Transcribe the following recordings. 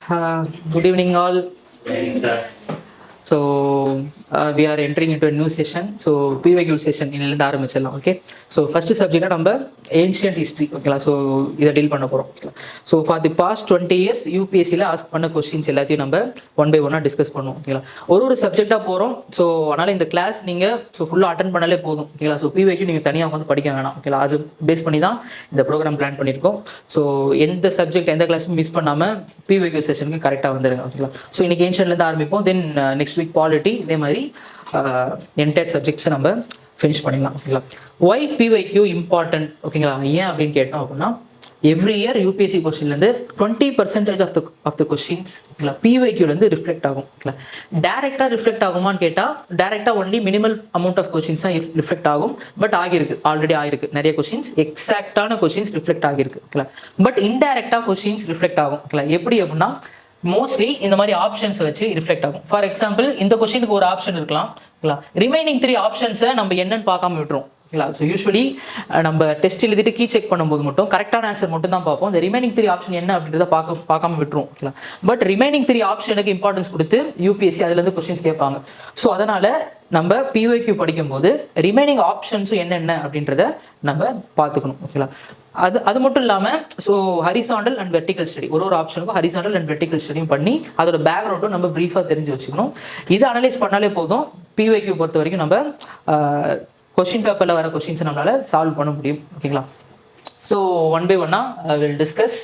Good evening, all. Good evening, sir. So we are entering into a new session. So PYQ session இன்னிலிருந்து ஆரம்பிச்சிடலாம். Okay. So first சப்ஜெக்டாக நம்ம ancient history, ஓகேங்களா. So இதை deal பண்ண போகிறோம், ஓகேங்களா. So for the past 20 years யூபிஎஸ்சியில் ஆஸ்க் பண்ண கொஸ்டின்ஸ் எல்லாத்தையும் நம்ம ஒன் பை ஒன்னாக டிஸ்கஸ் பண்ணுவோம், ஓகேங்களா. ஒரு சப்ஜெக்டாக போகிறோம். ஸோ அதனால் இந்த கிளாஸ் நீங்கள் ஃபுல்லாக அட்டன் பண்ணாலே போதும், ஓகேங்களா. ஸோ பிவைக்யூ நீங்கள் தனியாக உட்காந்து படிக்க வேணாம், ஓகேங்களா. அது பேஸ் பண்ணி தான் இந்த ப்ரோக்ராம் பிளான் பண்ணியிருக்கோம். ஸோ எந்த சப்ஜெக்ட் எந்த கிளாஸும் மிஸ் பண்ணாமல் பிவைக்யூ செஷனுக்கு கரெக்டாக வந்துடுங்க, ஓகேங்களா. ஸோ இன்றைக்கி ஏன்ஷியன்ட்லேருந்து ஆரம்பிப்போம். தென் நெக்ஸ்ட் வீக் பாலிட்டி, இதே மாதிரி என்டையர் சப்ஜெக்ட்ஸை நம்ம ஃபினிஷ் பண்ணிடலாம், ஓகேங்களா. ஒய் பிவைக்யூ இம்பார்ட்டன்ட், ஓகேங்களா. ஏன் அப்படின்னு கேட்டோம் அப்படின்னா, எவ்ரி இயர் யூபிஎஸ்சி கொஸ்டின்லேருந்து 20% ஆஃப் த கொஸ்டின்ஸ், ஓகேங்களா, பிவைக்யூலேருந்து ரிஃப்ளெக்ட் ஆகும், ஓகேங்களா. டேரெக்டாக ரிஃப்ளெக்ட் ஆகுமான்னு கேட்டால் டேரெக்டாக only minimal amount of questions தான் ரிஃப்ளெக்ட் ஆகும். பட் ஆகிருக்கு, ஆல்ரெடி ஆகிருக்கு நிறைய கொஸ்டின்ஸ், எக்ஸாக்டான கொஸ்டின்ஸ் ரிஃப்ளெக்ட் ஆகிருக்கு, ஓகேங்களா. பட் இன்டேரக்டாக கொஸ்டின்ஸ் ரிஃப்ளெக்ட் ஆகும், ஓகேங்களா. எப்படி அப்படின்னா, மோஸ்ட்லி இந்த மாதிரி ஆப்ஷன்ஸ் வச்சு ரிஃப்ளெக்ட் ஆகும். ஃபார் எக்ஸாம்பிள், இந்த கொஸ்டினுக்கு ஒரு ஆப்ஷன் இருக்கலாம், ஓகேங்களா. ரிமைனிங் 3 ஆப்ஷன்ஸை நம்ம என்னன்னு பார்க்காம விட்டுரும், ஓகேங்களா. ஸோ யூஸ்வலி நம்ம டெஸ்ட் எழுதிட்டு கீ செக் பண்ணும்போது மட்டும் கரெக்டான ஆன்சர் மட்டும் தான் பார்ப்போம். இந்த ரிமைனிங் 3 ஆப்ஷன் என்ன அப்படின்றத பார்க்காம விட்டுரும், ஓகேங்களா. பட் ரிமைனிங் 3 ஆப்ஷனுக்கு இம்பார்ட்டன்ஸ் கொடுத்து யூபிஎஸ்சி அதுலேருந்து கொஸ்டின்ஸ் கேட்பாங்க. ஸோ அதனால நம்ம பிஒய்க்யூ படிக்கும்போது ரிமைனிங் ஆப்ஷன்ஸும் என்னென்ன அப்படின்றத நம்ம பார்த்துக்கணும், ஓகேங்களா. அது மட்டும் இல்லாமல், so horizontal and vertical study, ஒரு ஆப்ஷனுக்கும் ஹரிசாண்டல் அண்ட் வெர்டிகல் ஸ்டடியும் பண்ணி அதோட பேக்ரவுண்டும் நம்ம ப்ரீஃபாக தெரிஞ்சு வச்சுக்கணும். இதை அனலைஸ் பண்ணாலே போதும், பிஒய்க்யூ பொறுத்த வரைக்கும் நம்ம கொஸ்டின் பேப்பரில் வர கொஸ்டின்ஸை நம்மளால் சால்வ் பண்ண முடியும், ஓகேங்களா. ஸோ ஒன் பை ஒன்னாக will discuss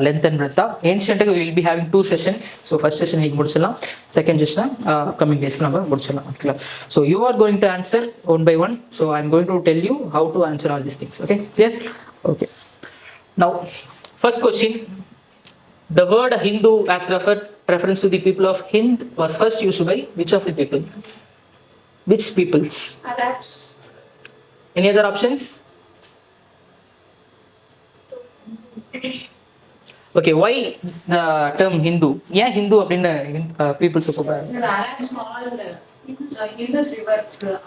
length and breadth. ஏன்ஷியன்ட்டுக்கு we will be having 2 sessions. So first session இன்னைக்கு முடிச்சிடலாம், செகண்ட் செஷன் upcoming daysக்கு நம்ம முடிச்சிடலாம், ஓகேங்களா. So you are going to answer one by one. So I am going to tell you how to answer all these things. Okay, clear? Okay. Now, first question. The word Hindu as reference to the people of Hind was first used by which of the people? Which peoples? Arabs. Any other options? Okay, why the term Hindu? ஏன் ஹிந்து அப்படின்னு peoples கூப்பிடுறாங்க? Arabs all Indus river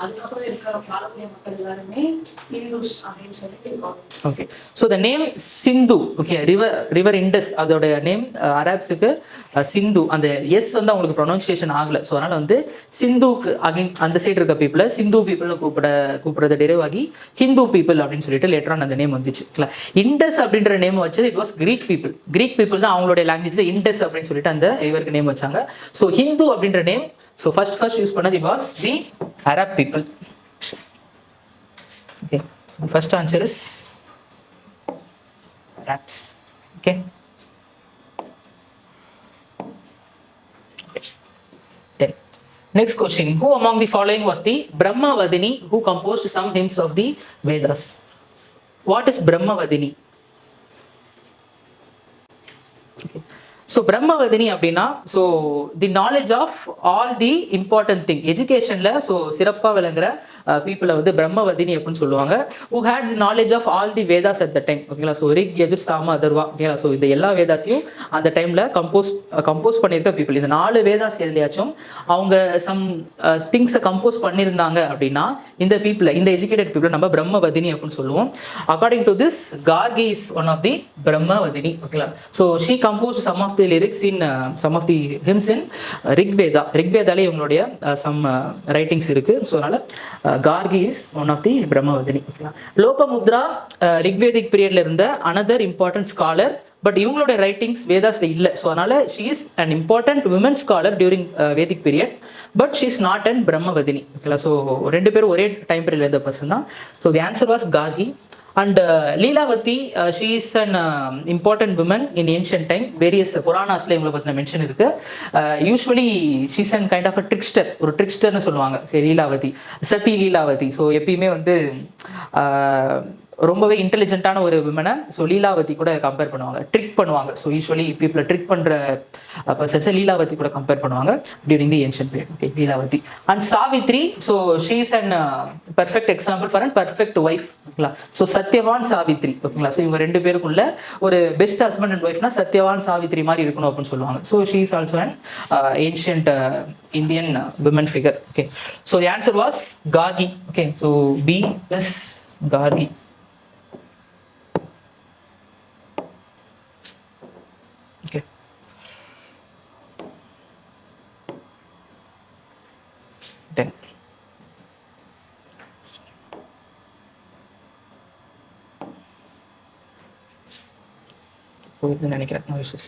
அதுக்கப்புறம் இருக்க பாலக்குடிய மக்கள் எல்லாருமே Hindus அப்படின்னு சொல்லி இருக்காங்க. Okay, so the name Sindhu, okay, river Indus, அதோட நேம் அரேப்ஸுக்கு சிந்து. அந்த எஸ் வந்து அவங்களுக்கு ப்ரொனவுன்சியேஷன் ஆகலை. ஸோ அதனால் வந்து சிந்துக்கு அகைன் அந்த சைடு இருக்க பீப்புளை சிந்து பீப்புள்னு கூப்பிடுறது டெரிவ் ஆகி ஹிந்து பீப்புள் அப்படின்னு சொல்லிட்டு லேட்டரான அந்த நேம் வந்துச்சு. இண்டஸ் அப்படின்ற நேம் வச்சது இட் வாஸ் கிரீக் பீப்புள் தான் அவங்களுடைய லாங்குவேஜில் இண்டஸ் அப்படின்னு சொல்லிட்டு அந்த இவருக்கு நேம் வச்சாங்க. ஸோ ஹிந்து அப்படின்ற நேம் so first use பண்ணது it was the Arab people. Okay, the first answer is Arabs. Okay, then next question. Who among the following was the Brahmavadini who composed some hymns of the Vedas? What is Brahmavadini? Okay. So brahmavadini அப்படின்னா, so the knowledge of all the important thing எஜுகேஷனில் so சிறப்பாக விளங்குற பீப்புளை வந்து பிரம்மவதினி அப்படின்னு சொல்லுவாங்க. Who had the knowledge of all the Vedas at the time, ஓகேங்களா. So Rig, Yajur, Sama, Atharva, ஓகேங்களா. ஸோ இந்த எல்லா வேதாஸையும் அந்த டைமில் கம்போஸ் பண்ணியிருக்க பீப்புள். இந்த 4 வேதாஸ் எதுலையாச்சும் அவங்க சம் திங்ஸை கம்போஸ் பண்ணியிருந்தாங்க அப்படின்னா இந்த பீப்புளை, இந்த எஜுகேட்டட் பீப்புளை நம்ம பிரம்மவதினி அப்படின்னு சொல்லுவோம். According to this, Gargi is one of the brahmavadini, ஓகேங்களா. So she compose some of the lyrics in some of the hymns in ரிக்வேதால இவங்களுடைய some writings இருக்கு. ஸோ அதனால Gargi is one of the brahmavadini. Lopamudra Rigvedic பீரியட்ல இருந்த another important scholar, பட் இவங்களுடைய writings வேதாஸ்ல இல்லை. ஸோ அதனால she is an important women scholar during Vedic period, but she is not and brahmavadini, ஓகேங்களா. ஸோ 2 பேரும் ஒரே டைம் பீரியட்ல இருந்த பர்சன் தான். So the answer was Gargi. And Leelavati, she is an important woman in ancient time. Various Puranas la ivanga pathina mention irukku. Usually she is an kind of a trickster, ஒரு ட்ரிக்ஸ்டர்னு சொல்லுவாங்க லீலாவதி, சதி Leelavathi. So எப்பயுமே வந்து ரொம்பவே இன்டெலிஜென்ட்டான ஒரு விமனை so Leelavathi கூட compare பண்ணுவாங்க, trick பண்ணுவாங்க. ஸோ யூஸ்வலி பீப்புளை ட்ரிக் பண்ணுற பர்சன்ஸை லீலாவதி கூட கம்பேர் பண்ணுவாங்க during the ancient period. Okay, Leelavati. And Savitri, so she is an perfect example for an perfect wife, ஓகேங்களா. ஸோ சத்யவான் சாவித்ரி, ஓகேங்களா. ஸோ இவங்க 2 பேருக்குள்ள ஒரு பெஸ்ட் ஹஸ்பண்ட் அண்ட் ஒய்ஃப்னா சத்யவான் சாவித்ரி மாதிரி இருக்கணும் அப்படின்னு சொல்லுவாங்க. So she is also an ancient Indian women figure. Okay, so the answer was Gargi. Okay, so B is Gargi. இதுன்னு நினைக்கிறேன். No issues.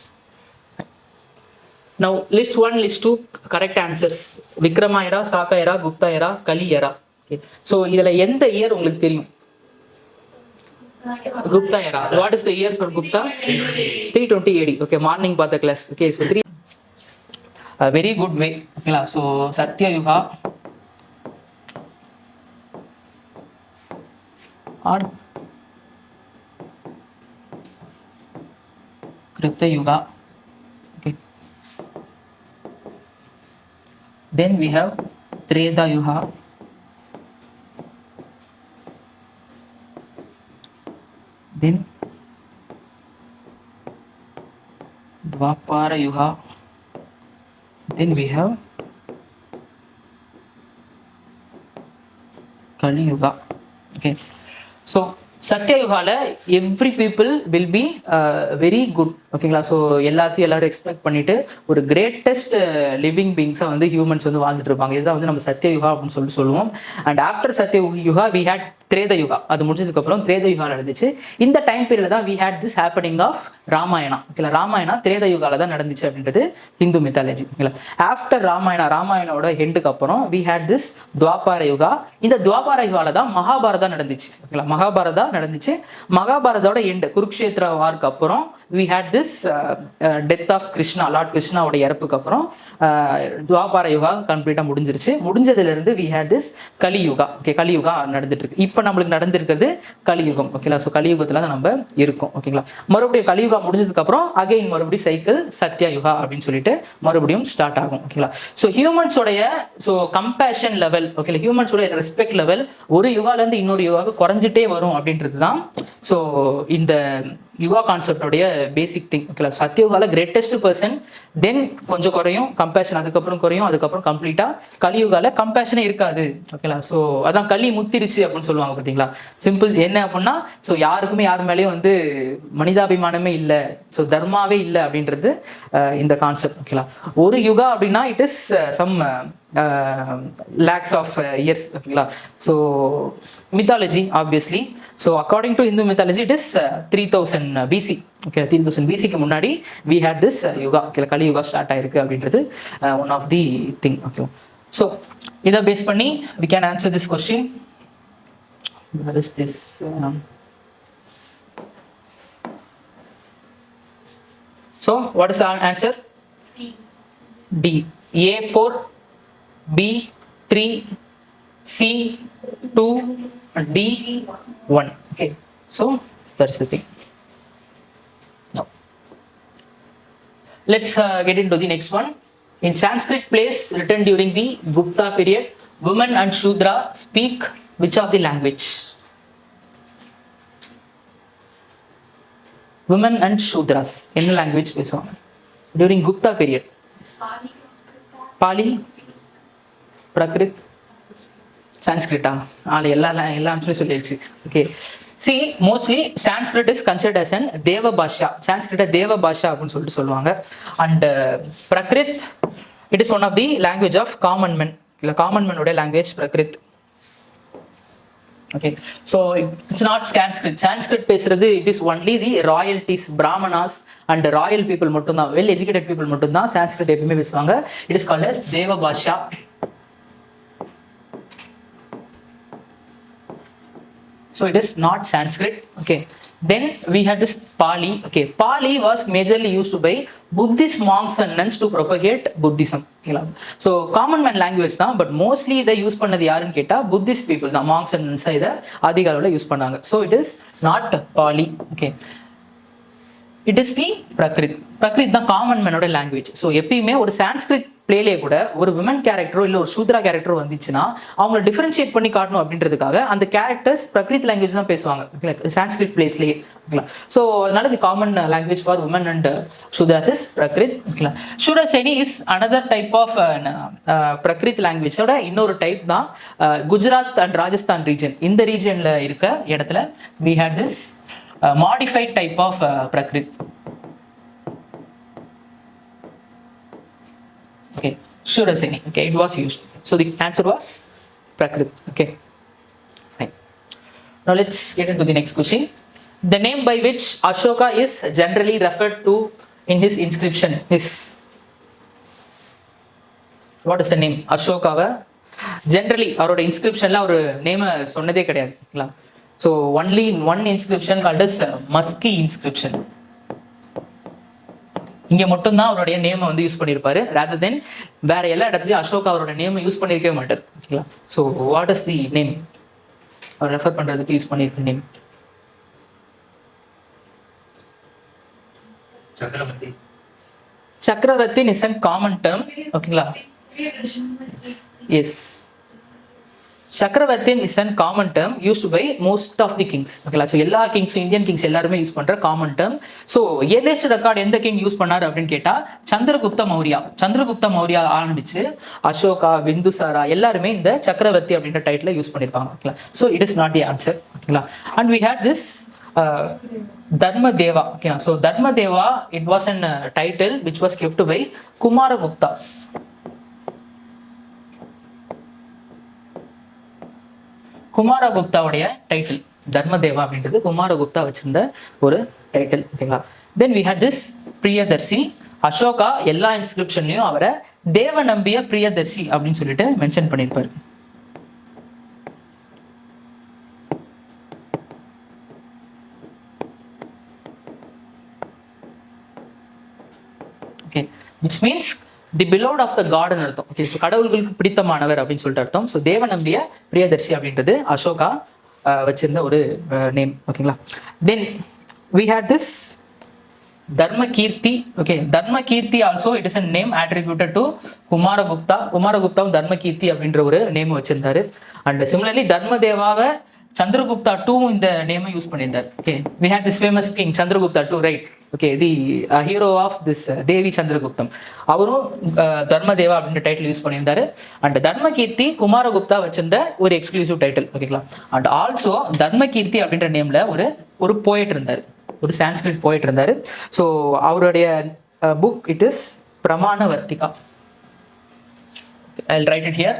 Now list 1, list 2 correct answers. விக்ரமா era, சாகா era, Gupta era, கலி era. Okay. So இதுல எந்த year உங்களுக்கு தெரியும்? Gupta era. What is the year for Gupta? 320 AD. Okay, morning பார்த்த class. Okay, so 3 very good way. Okay, so Satya Yuga or Krita Yuga. Okay. Then we have Treta Yuga. Then Dwapara Yuga. Then we have Kali Yuga. Okay, so Satya Yugaல every people will be very good. ஓகேங்களா. So எல்லாத்தையும் எல்லாரும் expect பண்ணிட்டு ஒரு greatest living பீங்ஸாக வந்து humans வந்து வாழ்ந்துட்டு இருப்பாங்க. இதுதான் வந்து நம்ம சத்ய யுகா அப்படின்னு சொல்லிட்டு சொல்லுவோம். And after Satya yuga we had Treta yuga. அது முடிஞ்சதுக்கப்புறம் திரேத யுகா நடந்துச்சு. இந்த டைம் பீரியட் தான் we had this happening of Ramayana. ஓகேங்களா. ராமாயணா திரேத யுகால தான் நடந்துச்சு அப்படின்றது ஹிந்து மித்தாலஜி. ஓகேங்களா. ஆஃப்டர் ராமாயணோட ஹெண்டுக்கு அப்புறம் we had this Dvapara yuga. இந்த துவாபார யுகால தான் மகாபாரதா நடந்துச்சு. ஓகேங்களா. மகாபாரதா நடந்துச்சு. மகாபாரதோட எண்டு குருக்ஷேத்ரா வார்க்கு அப்புறம் we had this death of Krishna, Lord Krishna ஓட இறப்புக்கு அப்புறம் துவாபார யுகா கம்ப்ளீட்டா முடிஞ்சிருச்சு. முடிஞ்சதுல இருந்து we had this Kaliyuga. Okay, Kaliyuga நடந்துட்டு இருக்கு. இப்போ நம்மளுக்கு நடந்திருக்கிறது கலியுகம். ஓகேங்களா. ஸோ கலியுகத்துல தான் நம்ம இருக்கோம். ஓகேங்களா. மறுபடியும் கலியுகா முடிஞ்சதுக்கு அப்புறம் அகைன் மறுபடியும் சைக்கிள் சத்யா யுகா அப்படின்னு சொல்லிட்டு மறுபடியும் ஸ்டார்ட் ஆகும். ஓகேங்களா. ஸோ ஹியூமன்ஸோடைய கம்பேஷன் லெவல், ஓகே, ஹியூமன்ஸோட ரெஸ்பெக்ட் லெவல் ஒரு யுகால இருந்து இன்னொரு யுகாவுக்கு குறைஞ்சிட்டே வரும் அப்படின்றது தான் ஸோ இந்த யுகா கான்செப்டோடைய பேசிக் திங். ஓகேங்களா. சத்யயுகால கிரேட்டஸ்ட் பர்சன், தென் கொஞ்சம் குறையும் கம்பேஷன், அதுக்கப்புறம் குறையும், அதுக்கப்புறம் கம்ப்ளீட்டா கலியுகால கம்பேஷனே இருக்காது. ஓகேங்களா. ஸோ அதான் கலி முத்திருச்சு அப்படின்னு சொல்லுவாங்க. பார்த்தீங்களா. சிம்பிள் என்ன அப்படின்னா, ஸோ யாருக்குமே யார் மேலேயும் வந்து மனிதாபிமானமே இல்லை, ஸோ தர்மாவே இல்லை அப்படின்றது இந்த கான்செப்ட். ஓகேங்களா. ஒரு யுகா அப்படின்னா it is some lakhs of years. ஓகேங்களா. So mythology obviously. So according to Hindu mythology it is 3000 BC. Okay, 3000 BCக்கு முன்னாடி we had this yuga. Okay, Kali Yuga start ஆயிருக்கு அப்படின்றது one of the thing. Okay, so இதை பேஸ் பண்ணி we can answer this question. Where is this? So what is our answer? D. A4, B3, C2, D1. Okay, so that's the thing. Now let's get into the next one. In Sanskrit plays written during the Gupta period, women and Shudra speak which of the language? Women and Shudras என்ன language பேசுவாங்க during Gupta period? Pali, Prakrit, Sanskrit. எல்லா ஆன்சரும் சொல்லியாச்சு. Okay, see, mostly Sanskrit is considered as an Deva Bhasha. Sanskrit Deva Bhasha அப்படின்னு சொல்லிட்டு சொல்லுவாங்க. And Prakrit, it is one of the language of common men. Common men உடைய language Prakrit. Okay, so it's not Sanskrit. Sanskrit பேசுறது it is only the royalties, brahmanas and royal people மட்டும் தான், well educated people மட்டும் தான் Sanskrit எப்பவுமே பேசுவாங்க. It is called as Deva Bhasha. So it is not Sanskrit. Okay, then we had this Pali. Okay, Pali was majorly used by Buddhist monks and nuns to propagate Buddhism. So common man language தான், but mostly இதை use பண்ணது யாருன்னு கேட்டா Buddhist people தான், monks and nuns இதை அதிக அளவில் use பண்ணாங்க. So it is not Pali. Okay, it is the Prakrit. Prakrit தான் காமன் மேனோட லாங்குவேஜ். ஸோ எப்பயுமே ஒரு சான்ஸ்கிரிட் பிளேலேயே கூட ஒரு விமன் கேரக்டரோ இல்லை ஒரு சூத்ரா கேரக்டரோ வந்துச்சுன்னா அவங்கள டிஃபரன்ஷியேட் பண்ணி காட்டணும் அப்படின்றதுக்காக அந்த கேரக்டர்ஸ் பிரகிருத் லாங்குவேஜ் தான் பேசுவாங்க சான்ஸ்கிரிட் பிளேஸ்லேயே. ஓகேங்களா. ஸோ அதனால the common language for women and Shudras is Prakrit. ஓகேங்களா. Shauraseni is another type of Prakrit லாங்குவேஜோட இன்னொரு டைப் தான். குஜராத் அண்ட் ராஜஸ்தான் ரீஜன், இந்த ரீஜனில் இருக்க இடத்துல we had this modified type of Prakrit. Okay, Shuraseni. Okay, it was used. So the answer was Prakrit. Okay, fine. Now let's get into the next question. The name by which Ashoka is generally referred to in his inscription is, what is the name? அசோகாவை generally அவரோட இன்ஸ்கிரிப்ஷன்ல ஒரு name சொன்னதே கிடையாது. So only one inscription called as Maski inscription. இங்க மட்டும்தான் அவருடைய நேமை வந்து யூஸ் பண்ணியிருப்பாரு. ரேதர் தென் வேற எல்லா இடத்துலயும் அசோகா அவரோட நேமை யூஸ் பண்ணியிருக்கவே மாட்டார். ஓகேங்களா? So what is the name அவர் ரெஃபர் பண்றதுக்கு யூஸ் பண்ணியிருக்க name? Chakravarti. Chakravarti is a common term. ஓகேங்களா? Yes. Chakravarti is a common term used by most of the kings. Okay, so எல்லா kings, Indian kings எல்லாருமே யூஸ் பண்ற common term. So earliest record எந்த king use பண்ணாரு அப்படின்னு கேட்டா சந்திரகுப்த மௌரியா. சந்திரகுப்த மௌரியா ஆரம்பிச்சு அசோகா, பிந்துசாரா எல்லாருமே இந்த சக்கரவர்த்தி அப்படின்ற டைட்டில் யூஸ் பண்ணிருப்பாங்க. ஓகேங்களா? So it is not the answer. ஓகேங்களா? And we had this Dharmadeva. Okay, so Dharmadeva, it was an title which was kept by Kumaragupta. குமாரகுப்தாவுடைய டைட்டில் தர்மதேவா அப்படின்றது குமாரகுப்தா வச்சிருந்த ஒரு டைட்டில். ஓகேங்களா? Then we had this Priyadarshi. Ashoka எல்லா இன்ஸ்கிரிப்ஷன்லயும் அவரை தேவ நம்பிய பிரியதர்சி அப்படின்னு சொல்லிட்டு மென்ஷன் பண்ணியிருப்பாரு. Okay, which means the beloved of the காட்னு அர்த்தம். ஓகே, ஸோ கடவுள்களுக்கு பிடித்தமானவர் அப்படின்னு சொல்லிட்டு அர்த்தம். ஸோ தேவ நம்பிய பிரியதர்சி அப்படின்றது அசோகா வச்சிருந்த ஒரு நேம். ஓகேங்களா? Then we had this Dharmakirti. Okay, Dharmakirti also it is a name attributed to Kumaragupta. குமாரகுப்தாவும் தர்மகீர்த்தி அப்படின்ற ஒரு நேம் வச்சிருந்தாரு. அண்ட் சிமிலர்லி தர்மதேவாவை சந்திரகுப்தா டூ இந்த நேமை யூஸ் பண்ணியிருந்தார். Okay, we had this famous king Chandragupta two, right? Okay, the hero of this Devi Chandraguptam, அவரும் தர்மதேவா அப்படின்ற டைட்டில் யூஸ் பண்ணியிருந்தாரு. அண்ட் தர்மகீர்த்தி குமாரகுப்தா வச்சிருந்த ஒரு எக்ஸ்க்ளூசிவ் டைட்டில். ஓகேங்களா? அண்ட் ஆல்சோ தர்மகீர்த்தி அப்படின்ற நேம்ல ஒரு போயட் இருந்தார், ஒரு சான்ஸ்கிரிட் போயட் இருந்தார். ஸோ அவருடைய book it is Pramanavartika. I will write it here.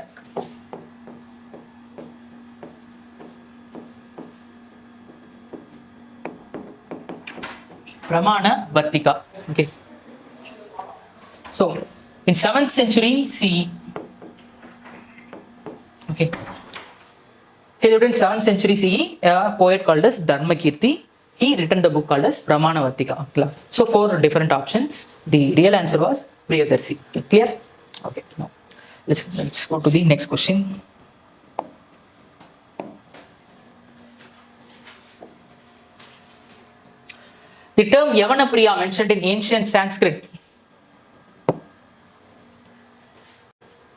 Pramana Vartika. Okay. So, in 7th century CE, okay, he lived in 7th century CE, a poet called as Dharmakirti. He written the book called as Pramana Vartika. Okay. So, 4 different options. The real answer was Priyadarshi. Okay, clear? Okay. Now, let's go to the next question. The term Yavanapriya mentioned in ancient Sanskrit.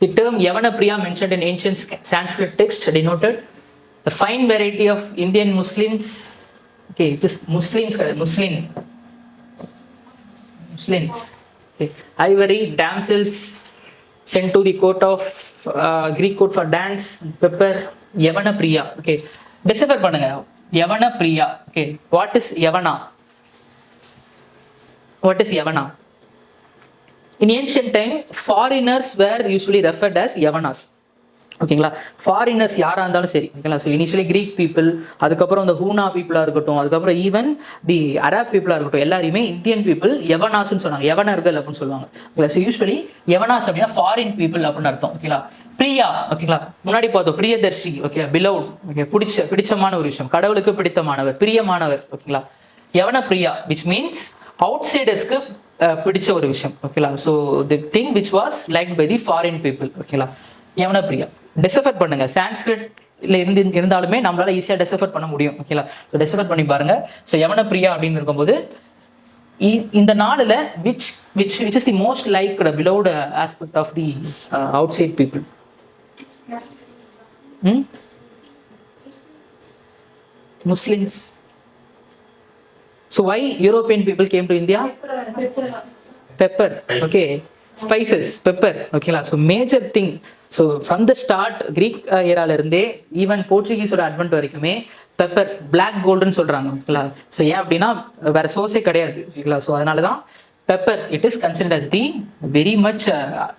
The term Yavanapriya mentioned in ancient Sanskrit text denoted the fine variety of Indian Muslims. Okay, just Muslims. Okay, ivory damsels sent to the court of Greek court for dance, pepper, Yavanapriya. Okay, decipher பண்ணுங்க. Yavanapriya. Okay, what is Yavana? What is Yavana? In ancient time, foreigners were usually referred as Yavanas. ஓகேங்களா? Foreigners யாராக இருந்தாலும் சரி. ஓகேங்களா? So initially Greek people, அதுக்கப்புறம் இந்த ஹூனா பீப்புளாக இருக்கட்டும், அதுக்கப்புறம் ஈவன் தி அரப் பீப்புளாக இருக்கட்டும், எல்லாரையுமே இந்தியன் பீப்புள் யவனாஸ்ன்னு சொன்னாங்க, யவனர்கள் அப்படின்னு சொல்லுவாங்க. ஓகேங்களா? ஸோ யூஸ்வலி யவனாஸ் அப்படின்னா ஃபாரின் பீப்புள் அப்படின்னு அர்த்தம். ஓகேங்களா? பிரியா, ஓகேங்களா, முன்னாடி பார்த்தோம் பிரியதர்ஷி. Okay, beloved. ஓகே, பிடிச்சமான ஒரு விஷயம், கடவுளுக்கு பிடித்தமானவர், பிரியமானவர். ஓகேங்களா? யவன பிரியா விச் மீன்ஸ் அவுட்சைடர்ஸ்க்கு பிடிச்ச ஒரு விஷயம். ஓகேங்களா? So the thing which was like by the foreign people. ஓகேங்களா? யவன பிரியா. டெசிஃபர் பண்ணுங்க. சான்ஸ்கிரிட்ல இருந்தாலுமே நம்மளால ஈஸியாக டெசிஃபர் பண்ண முடியும். ஓகேங்களா? ஸோ டெசிஃபர் பண்ணி பாருங்க. ஸோ யவன பிரியா அப்படின்னு இருக்கும்போது இந்த நாளில் which is the most liked beloved aspect of the outside people? Muslims. So why European people came to India? Pepper. Okay, spices, pepper. Okay, so major thing. So from the start Greek era la irundhe even Portuguese oda advent varikume pepper black golden சொல்றாங்க. ஓகேங்களா? So ஏன் அப்படின்னா வேற சோர்ஸே கிடையாது. ஓகேங்களா? So அதனால தான் pepper it is considered as the very much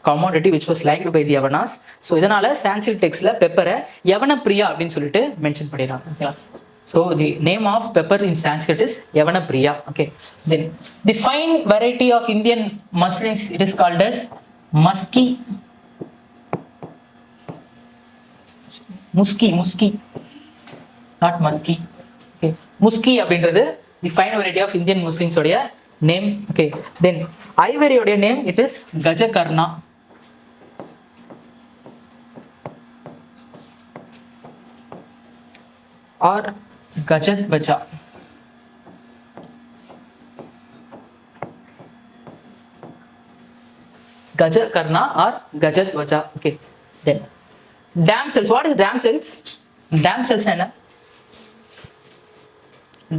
commodity which was liked by the Yavanas. So இதனால சான்ஸ்கிரிட் டெக்ஸ்ட்ல பெப்பரை யவன பிரியா அப்படின்னு சொல்லிட்டு மென்ஷன் பண்ணிடுறாங்க. ஓகேங்களா? So the name of pepper in Sanskrit is Yavanapriya. Okay. Then the fine variety of Indian muslins, it is called as musky. Muski, not musky. Okay. Muski அப்படின்றது the fine variety of Indian muslins உடைய name. Okay. Then ivory உடைய name it is Gajakarna. Or Gajadvaja. Gajakarna or Gajadvaja. Okay. Then damsels. What is damsels? Damsels என்ன?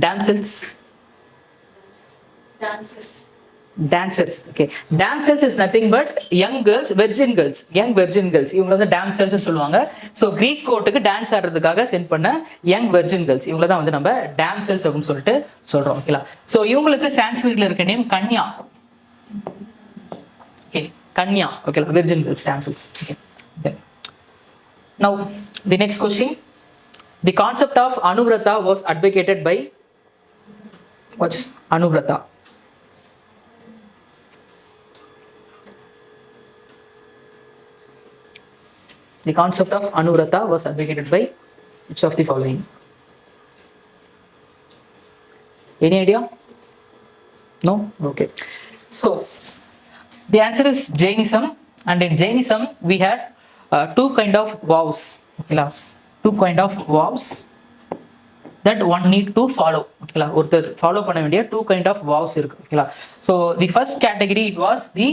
Damsels. Dancers. Okay. Damsels is nothing but young girls, virgin girls. Young virgin girls. இவங்க வந்து damsels னு சொல்லுவாங்க. So Greek கோர்ட்டுக்கு dance ஆடுறதுக்காக send பண்ண young virgin girls. இவங்கள தான் வந்து நம்ம damsels அப்படினு சொல்லிட்டு சொல்றோம். ஓகேங்களா? So இவங்களுக்கு சான்ஸ்கிரிட்ல இருக்க name Kanya. Okay. Kanya. Okay. Virgin girls, damsels. Okay. Then. Now the next question. The concept of Anuvrata was advocated by what's Anuvrata? The concept of Anuvrata was advocated by which of the following? Any idea? No? Okay. So the answer is Jainism, and in Jainism we had two kind of vows. Okay, two kind of vows that one need to follow. Okay, ஒருத்தர் follow பண்ண வேண்டிய two kind of vows இருக்கு. Okay, so the first category it was the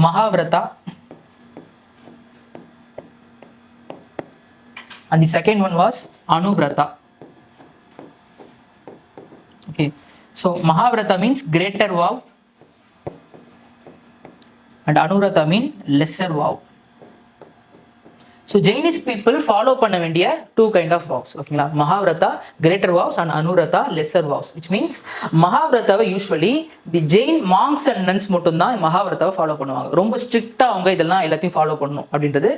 Mahavrata, and the second one was Anuvrata. Okay, so Mahavrata means greater vow, and Anuvrata mean lesser vow. So Jainese people follow பண்ண வேண்டிய two kind of vows. ஓகேங்களா? Mahavrata greater vows and Anuvrata lesser vows, which means Mahavrataவை usually the Jain monks and nuns மட்டும் தான் Mahavrataவை follow பண்ணுவாங்க. ரொம்ப ஸ்ட்ரிக்ட்டா அவங்க இதெல்லாம் எல்லாத்தையும் ஃபாலோ பண்ணணும் அப்படின்றது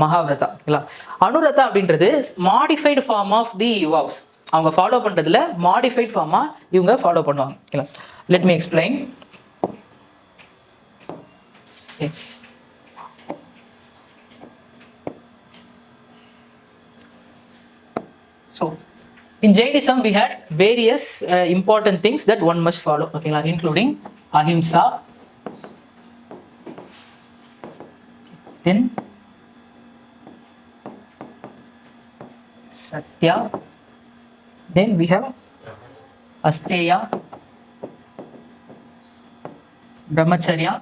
Mahavrata. ஓகேங்களா? Anuvrata அப்படின்றது modified form of the vows. அவங்க ஃபாலோ பண்றதுல modified form-ஆ இவங்க ஃபாலோ பண்ணுவாங்க. ஓகேங்களா? Let me explain. Okay. So in Jainism we had various important things that one must follow, okay, including ahimsa, then satya, then we have asteya, brahmacharya,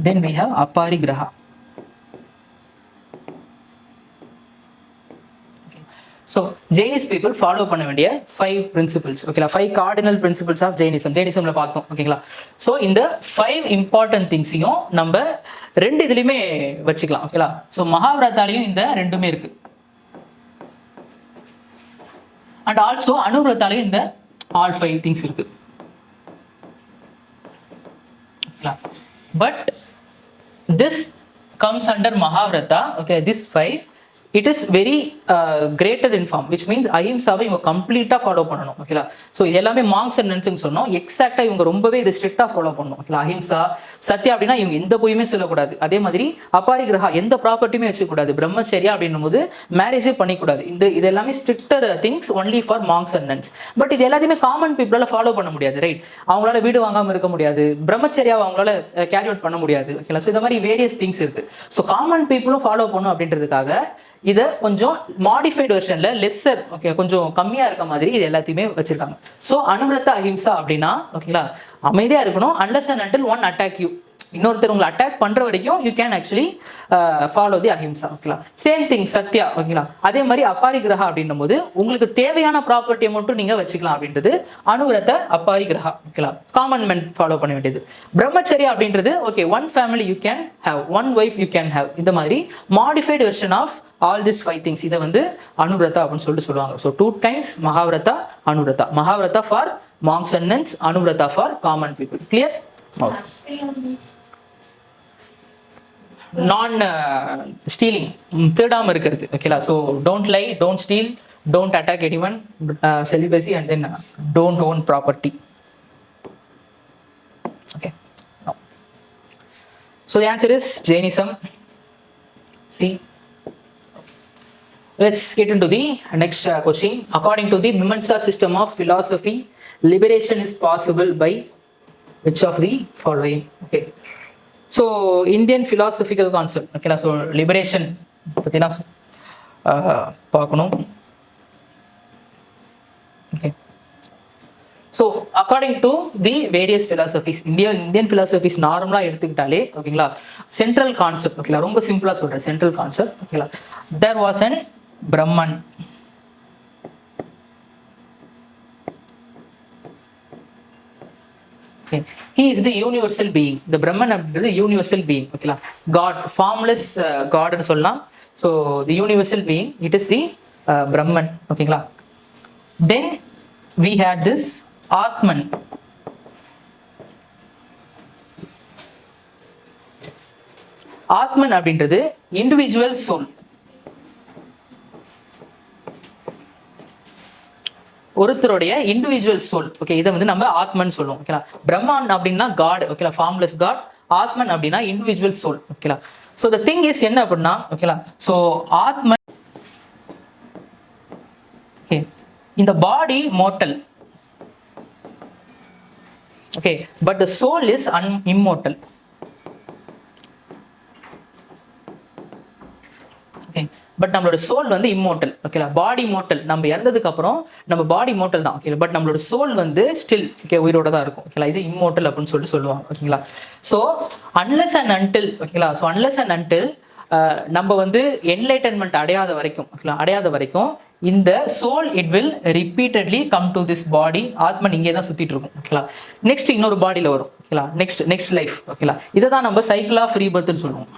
then we have aparigraha. Okay. So Jainese people follow பண்ண வேண்டிய 5 principles. Okay, 5 cardinal principles of Jainism. Jainismல பார்த்தோம். ஓகேங்களா? So இந்த 5 important things-ஐயும் நம்ம ரெண்டு இதுலயுமே வச்சுக்கலாம். ஓகேங்களா? So மகாவிரதாலயும் இந்த ரெண்டுமே இருக்கு. And also அனுவிரதாலயும் இந்த all 5 things இருக்கு. ஓகேங்களா? But this comes under Mahavrata. Okay, this 5 it is very greater in form, which means ahimsaவை இவங்க கம்ப்ளீட்டா ஃபாலோ பண்ணணும். ஓகேங்களா? ஸோ இது எல்லாமே மாங்க்ஸ் அண்ட் நன்ஸ்ன்னு சொன்னோம். எக்ஸாக்டா இவங்க ரொம்பவே இது ஸ்ட்ரிக்டா ஃபாலோ பண்ணணும். ஓகேங்களா? அஹிம்சா, சத்யா அப்படின்னா இவங்க எந்த பொய்யுமே சொல்லக்கூடாது. அதே மாதிரி அபாரிகிரகா எந்த ப்ராப்பர்ட்டியுமே வச்சுக்கூடாது. பிரம்மச்சரியா அப்படின்னும் போது மேரேஜே பண்ணிக்கூடாது. இது எல்லாமே stricter things only for monks and nuns. But இது எல்லாத்தையுமே காமன் பீப்புளால ஃபாலோ பண்ண முடியாது. ரைட்? அவங்களால வீடு வாங்காம இருக்க முடியாது. பிரம்மச்சரியாவை அவங்களால கேரி அவுட் பண்ண முடியாது. ஓகேங்களா? ஸோ இந்த மாதிரி வேரியஸ் திங்ஸ் இருக்கு. ஸோ காமன் பீப்புளும் ஃபாலோ பண்ணும் அப்படின்றதுக்காக இதை கொஞ்சம் மாடிஃபைடு வெர்ஷன்ல லெஸ்ஸர், ஓகே, கொஞ்சம் கம்மியா இருக்க மாதிரி இது எல்லாத்தையுமே வச்சிருக்காங்க. ஸோ அனுவிரத அஹிம்சா அப்படின்னா, ஓகேங்களா, அமைதியா இருக்கணும். Unless and until one attack you, இன்னொருத்தர் உங்களை அட்டாக் பண்ற வரைக்கும் you can actually follow the ahimsa. ஓகேங்களா? Same thing satya. ஓகேங்களா? அதே மாதிரி அபாரிகிரகா அப்படின்னும் போது உங்களுக்கு தேவையான ப்ராப்பர்ட்டியை மட்டும் நீங்க வச்சுக்கலாம் அப்படின்றது அனுவிரத அபாரிகிரகா. ஓகேங்களா? காமன் மேன் ஃபாலோ பண்ண வேண்டியது. பிரம்மச்சரியா அப்படின்றது okay, one family you can have, one wife you can have. இந்த மாதிரி modified version of all this 5 things. இதை வந்து அனுவிரதா அப்படின்னு சொல்லிட்டு சொல்லுவாங்க. So 2 times mahavrata, anuvrata. Mahavrata for monks and nuns, anuvrata for common people. Clear? Non stealing, திருடாம இருக்கிறது. ஓகேலா. So don't lie, don't steal, don't attack anyone, celibacy, and then don't own property. Okay. No. So the answer is Jainism. See. Let's get into the next question. According to the Mimamsa system of philosophy, liberation is possible by which of the following? Okay. So Indian philosophical concept. Okay. So liberation. பத்தினா பார்க்கணும். Okay. So according to the various philosophies, Indian philosophies நார்மலா எடுத்துக்கிட்டாலே ஓகேங்களா, central concept ஓகேங்களா, ரொம்ப சிம்பிளா சொல்றேன், central concept ஓகேங்களா, there was an Brahman. Okay. He is the universal being. The Brahman is the universal being. Okay, God, formless God ன்னு சொல்லலாம். So the universal being, it is the Brahman. Okay, then we had this Atman. Atman அப்படின்றது individual soul, ஒருத்தருடைய individual soul. Okay, இதை வந்து நம்ம ஆத்மன் சொல்லுவோம். ஓகேலா. பிரம்மன் அப்படின்னா காட். ஓகேலா, ஃபார்ம்லெஸ் காட். ஆத்மன் அப்படின்னா இண்டிவிஜுவல் சோல். ஓகேலா. ஸோ த திங் இஸ் என்ன அப்படின்னா ஓகேலா, ஸோ ஆத்மன், ஓகே, இந்த body mortal. Okay, but the soul is immortal. Okay, but நம்மளோட சோல் வந்து இம்மோர்டல். ஓகேலா, பாடி மோர்டல். நம்ம இறந்ததுக்கு அப்புறம் நம்ம பாடி மோர்டல் தான். ஓகே, பட் நம்மளோட சோல் வந்து ஸ்டில் ஓகே உயிரோட தான் இருக்கும். ஓகேலா, இது இம்மோர்டல் அப்படின்னு சொல்லுவாங்க. ஓகேங்களா. ஸோ அன்லெஸ் அண்ட் அன்டில், ஓகேலா, ஸோ அன்லெஸ் அண்ட் அன்டில் நம்ம வந்து என்லைட்டன்மெண்ட் அடையாத வரைக்கும் இந்த soul it will repeatedly come to this body. Atman இங்கே தான் சுத்திட்டு இருக்கும். ஓகேலா. நெக்ஸ்ட் இன்னொரு பாடியில் வரும். ஓகேலா, நெக்ஸ்ட் லைஃப். ஓகேலா, இதை தான் நம்ம சைக்கிள் ஆஃப் ரீபர்த்னு சொல்லுவோம்.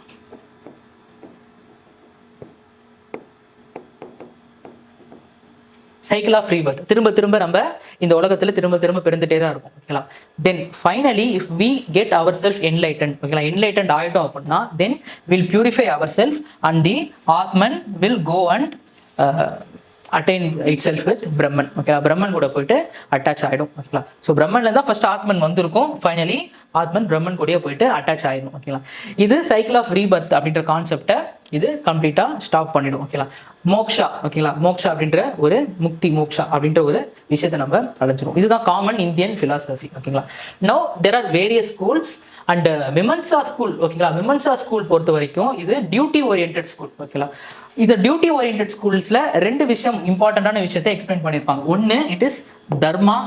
Cycle of rebirth. திரும்ப நம்ம இந்த உலகத்துல திரும்ப பிறந்துட்டே தான் இருக்கும். ஓகேலா. Then finally if we get our self enlightened, ஓகேலா, என்லைட்டன்ட் ஆயிட்டோம் அப்படின்னா then will purify our self and the Atman will go and attain it self with Brahman. ஓகேலா, பிரம்மன் கூட போயிட்டு அட்டாச் ஆகிடும். ஓகேலா. ஸோ பிரம்மன்ல தான் ஃபர்ஸ்ட் ஆத்மன் வந்திருக்கும். ஃபைனலி ஆத்மன் பிரம்மன் கூடயே போயிட்டு அட்டாச் ஆகிடும். ஓகேலா. இது சைக்கிள் ஆஃப் ரீபர்த் அப்படின்ற கான்செப்டை இது கம்ப்ளீட்டா ஸ்டாப் பண்ணிடும். ஓகேலா. மோக்ஷா, ஓகேலா, மோக்ஷா அப்படின்ற ஒரு முக்தி, மோக்ஷா அப்படின்ற ஒரு விஷயத்தை நம்ம அடைஞ்சிரும். இதுதான் காமன் இந்தியன் பிலாசபி. ஓகேங்களா. Now there are various schools and Mimamsa school. ஓகேங்களா, மிமன்சா ஸ்கூல் பொறுத்த வரைக்கும் இது டியூட்டி ஓரியன்டட் ஸ்கூல். ஓகேலா. இது டியூட்டி ஓரியன்டட் ஸ்கூல்ஸ்ல ரெண்டு விஷயம், இம்பார்ட்டன்டான விஷயத்தை எக்ஸ்பிளைன் பண்ணியிருப்பாங்க. ஒன்னு it is dharma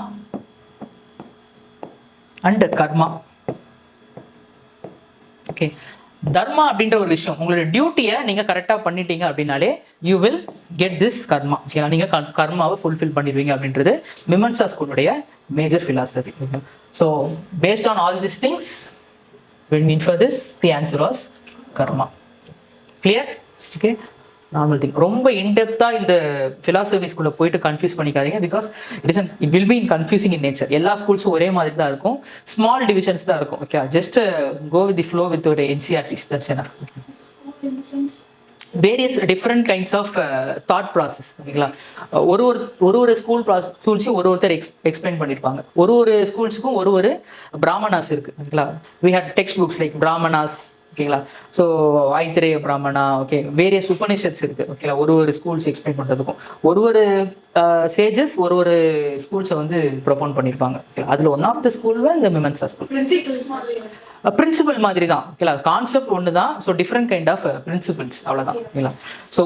and karma. Okay, dharma அப்படின்ற ஒரு விஷயம், உங்களோட டியூட்டியை நீங்க கரெக்டா பண்ணிட்டீங்க அப்படின்னாலே you will get this karma. ஓகேங்களா, நீங்க கர்மாவை ஃபுல்ஃபில் பண்ணிடுவீங்க அப்படின்றது மிமன்சா ஸ்கூலுடைய major philosophy. So based on all this things we need for this, the answer was karma. Clear? Okay, normal thing. ரொம்ப இன்டெப்தா இந்த பிலாசபி ஸ்கூல்ல போயிட்டு கன்ஃபியூஸ் பண்ணிக்காதீங்க. Because it will be confusing in nature. எல்லா ஸ்கூல்ஸும் ஒரே மாதிரி தான் இருக்கும், ஸ்மால் டிவிஷன்ஸ் தான் இருக்கும். Okay, just go with the flow with ஒரு NCERTs, that's enough. Various different kinds of thought process. ஓகேங்களா. ஒரு ஸ்கூல்ஸையும் ஒருத்தர் எக்ஸ்பிளைன் பண்ணியிருப்பாங்க. ஒரு ஸ்கூல்ஸுக்கும் ஒரு பிராமணாஸ் இருக்கு. ஓகேங்களா. We had text books like Brahmanas. ஓகேங்களா. ஸோ ஐத்திரேய பிராமணா, ஓகே, வேரியஸ் உபனிஷத்ஸ் இருக்கு. ஓகேங்களா. ஒரு ஸ்கூல்ஸ் எக்ஸ்பிளைன் பண்ணுறதுக்கும் ஒரு சேஜஸ் ஒரு ஸ்கூல்ஸை வந்து ப்ரொபோன் பண்ணியிருப்பாங்க. ஓகே, அதில் ஒன் ஆஃப் த ஸ்கூல் இந்த மிமன்சா ஸ்கூல். பிரின்சிபல் மாதிரி தான். ஓகேங்களா, கான்செப்ட் ஒன்று தான். So different kind of principles, அவ்வளோதான். ஓகேங்களா. So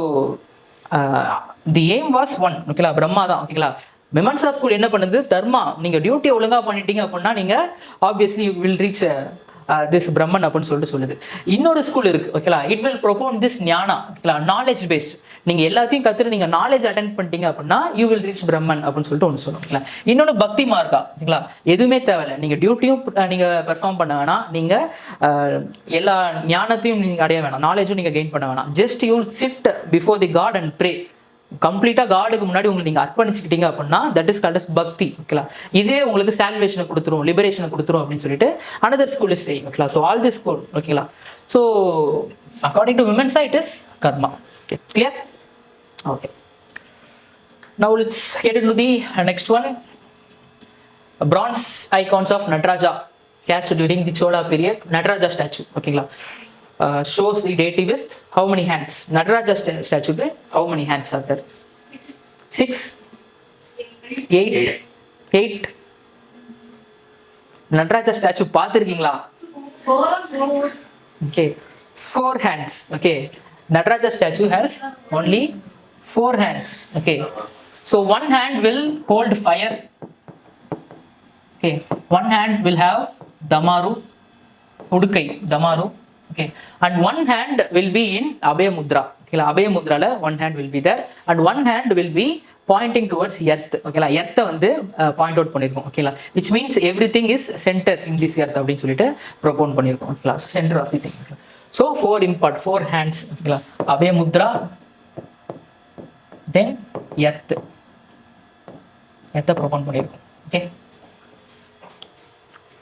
the aim was one. ஓகேங்களா, பிரம்மா தான். ஓகேங்களா. மிமன்சா ஸ்கூல் என்ன பண்ணுது, தர்மா, நீங்கள் டியூட்டியை ஒழுங்காக பண்ணிட்டீங்க அப்படின்னா நீங்கள் obviously will reach this Brahman அப்படின்னு சொல்லிட்டு சொல்லுது. இன்னொரு ஸ்கூல் இருக்கு. ஓகேலா, it will propone this jnana. ஓகேலா, நாலேஜ் பேஸ்ட். நீங்க எல்லாத்தையும் கத்துட்டு நீங்க நாலேஜ் அட்டென்ட் பண்ணிட்டீங்க அப்படின்னா யூ வில் ரீச் பிரம்மன் அப்படின்னு சொல்லிட்டு ஒன்று சொல்லுவோம். ஓகேலா. இன்னொன்று பக்தி மார்க்கா. ஓகேங்களா, எதுவுமே தேவையில்லை, நீங்க டியூட்டியும் நீங்க பெர்ஃபார்ம் பண்ண வேணாம், நீங்க எல்லா ஞானத்தையும் நீங்க அடைய வேணாம், நாலேஜும் நீங்க கெயின் பண்ண வேணாம். Just you sit before the god and pray. கம்ப்ளீட்டா காடுக்கு முன்னாடி உங்களுக்கு நீங்க அர்ப்பணிச்சுக்கிட்டீங்க அப்படின்னா தட் இஸ் கால்ட் அஸ் பக்தி. ஓகேலா. இதே உங்களுக்கு சால்வேஷனை கொடுத்துரும், லிபரேஷனை கொடுத்துரும் அப்படின்னு சொல்லிட்டு அனதர் ஸ்கூல் இஸ் சேயிங். ஓகேலா. So all this school. ஓகேலா. So According to Vimsa, it is karma. Okay, clear? Okay. Now let's get into the next one. Bronze icons of Nataraja cast during the Chola period. Nataraja statue. Okay, shows the deity with how many hands? Nataraja statue with how many hands are there? Six. Eight. Eight. Nataraja statue பார்த்திருக்கீங்களா? Four. Okay, four hands. Okay, Nataraja statue has only four hands. Okay, so one hand will hold fire. Okay, one hand will have damaru, udukai, damaru. Okay, and one hand will be in abhaya mudra. Okay, abhaya mudra la one hand will be there, and one hand will be pointing towards earth. Okay, earth வந்து point out பண்ணிருக்கோம். Okay, which means everything is center in this earth அப்படினு சொல்லிட்டு propose பண்ணிருக்கோம். Okay, center of the thing. So four hands. Okay, abhaya mudra, then earth propose பண்ணிருக்கோம். Okay,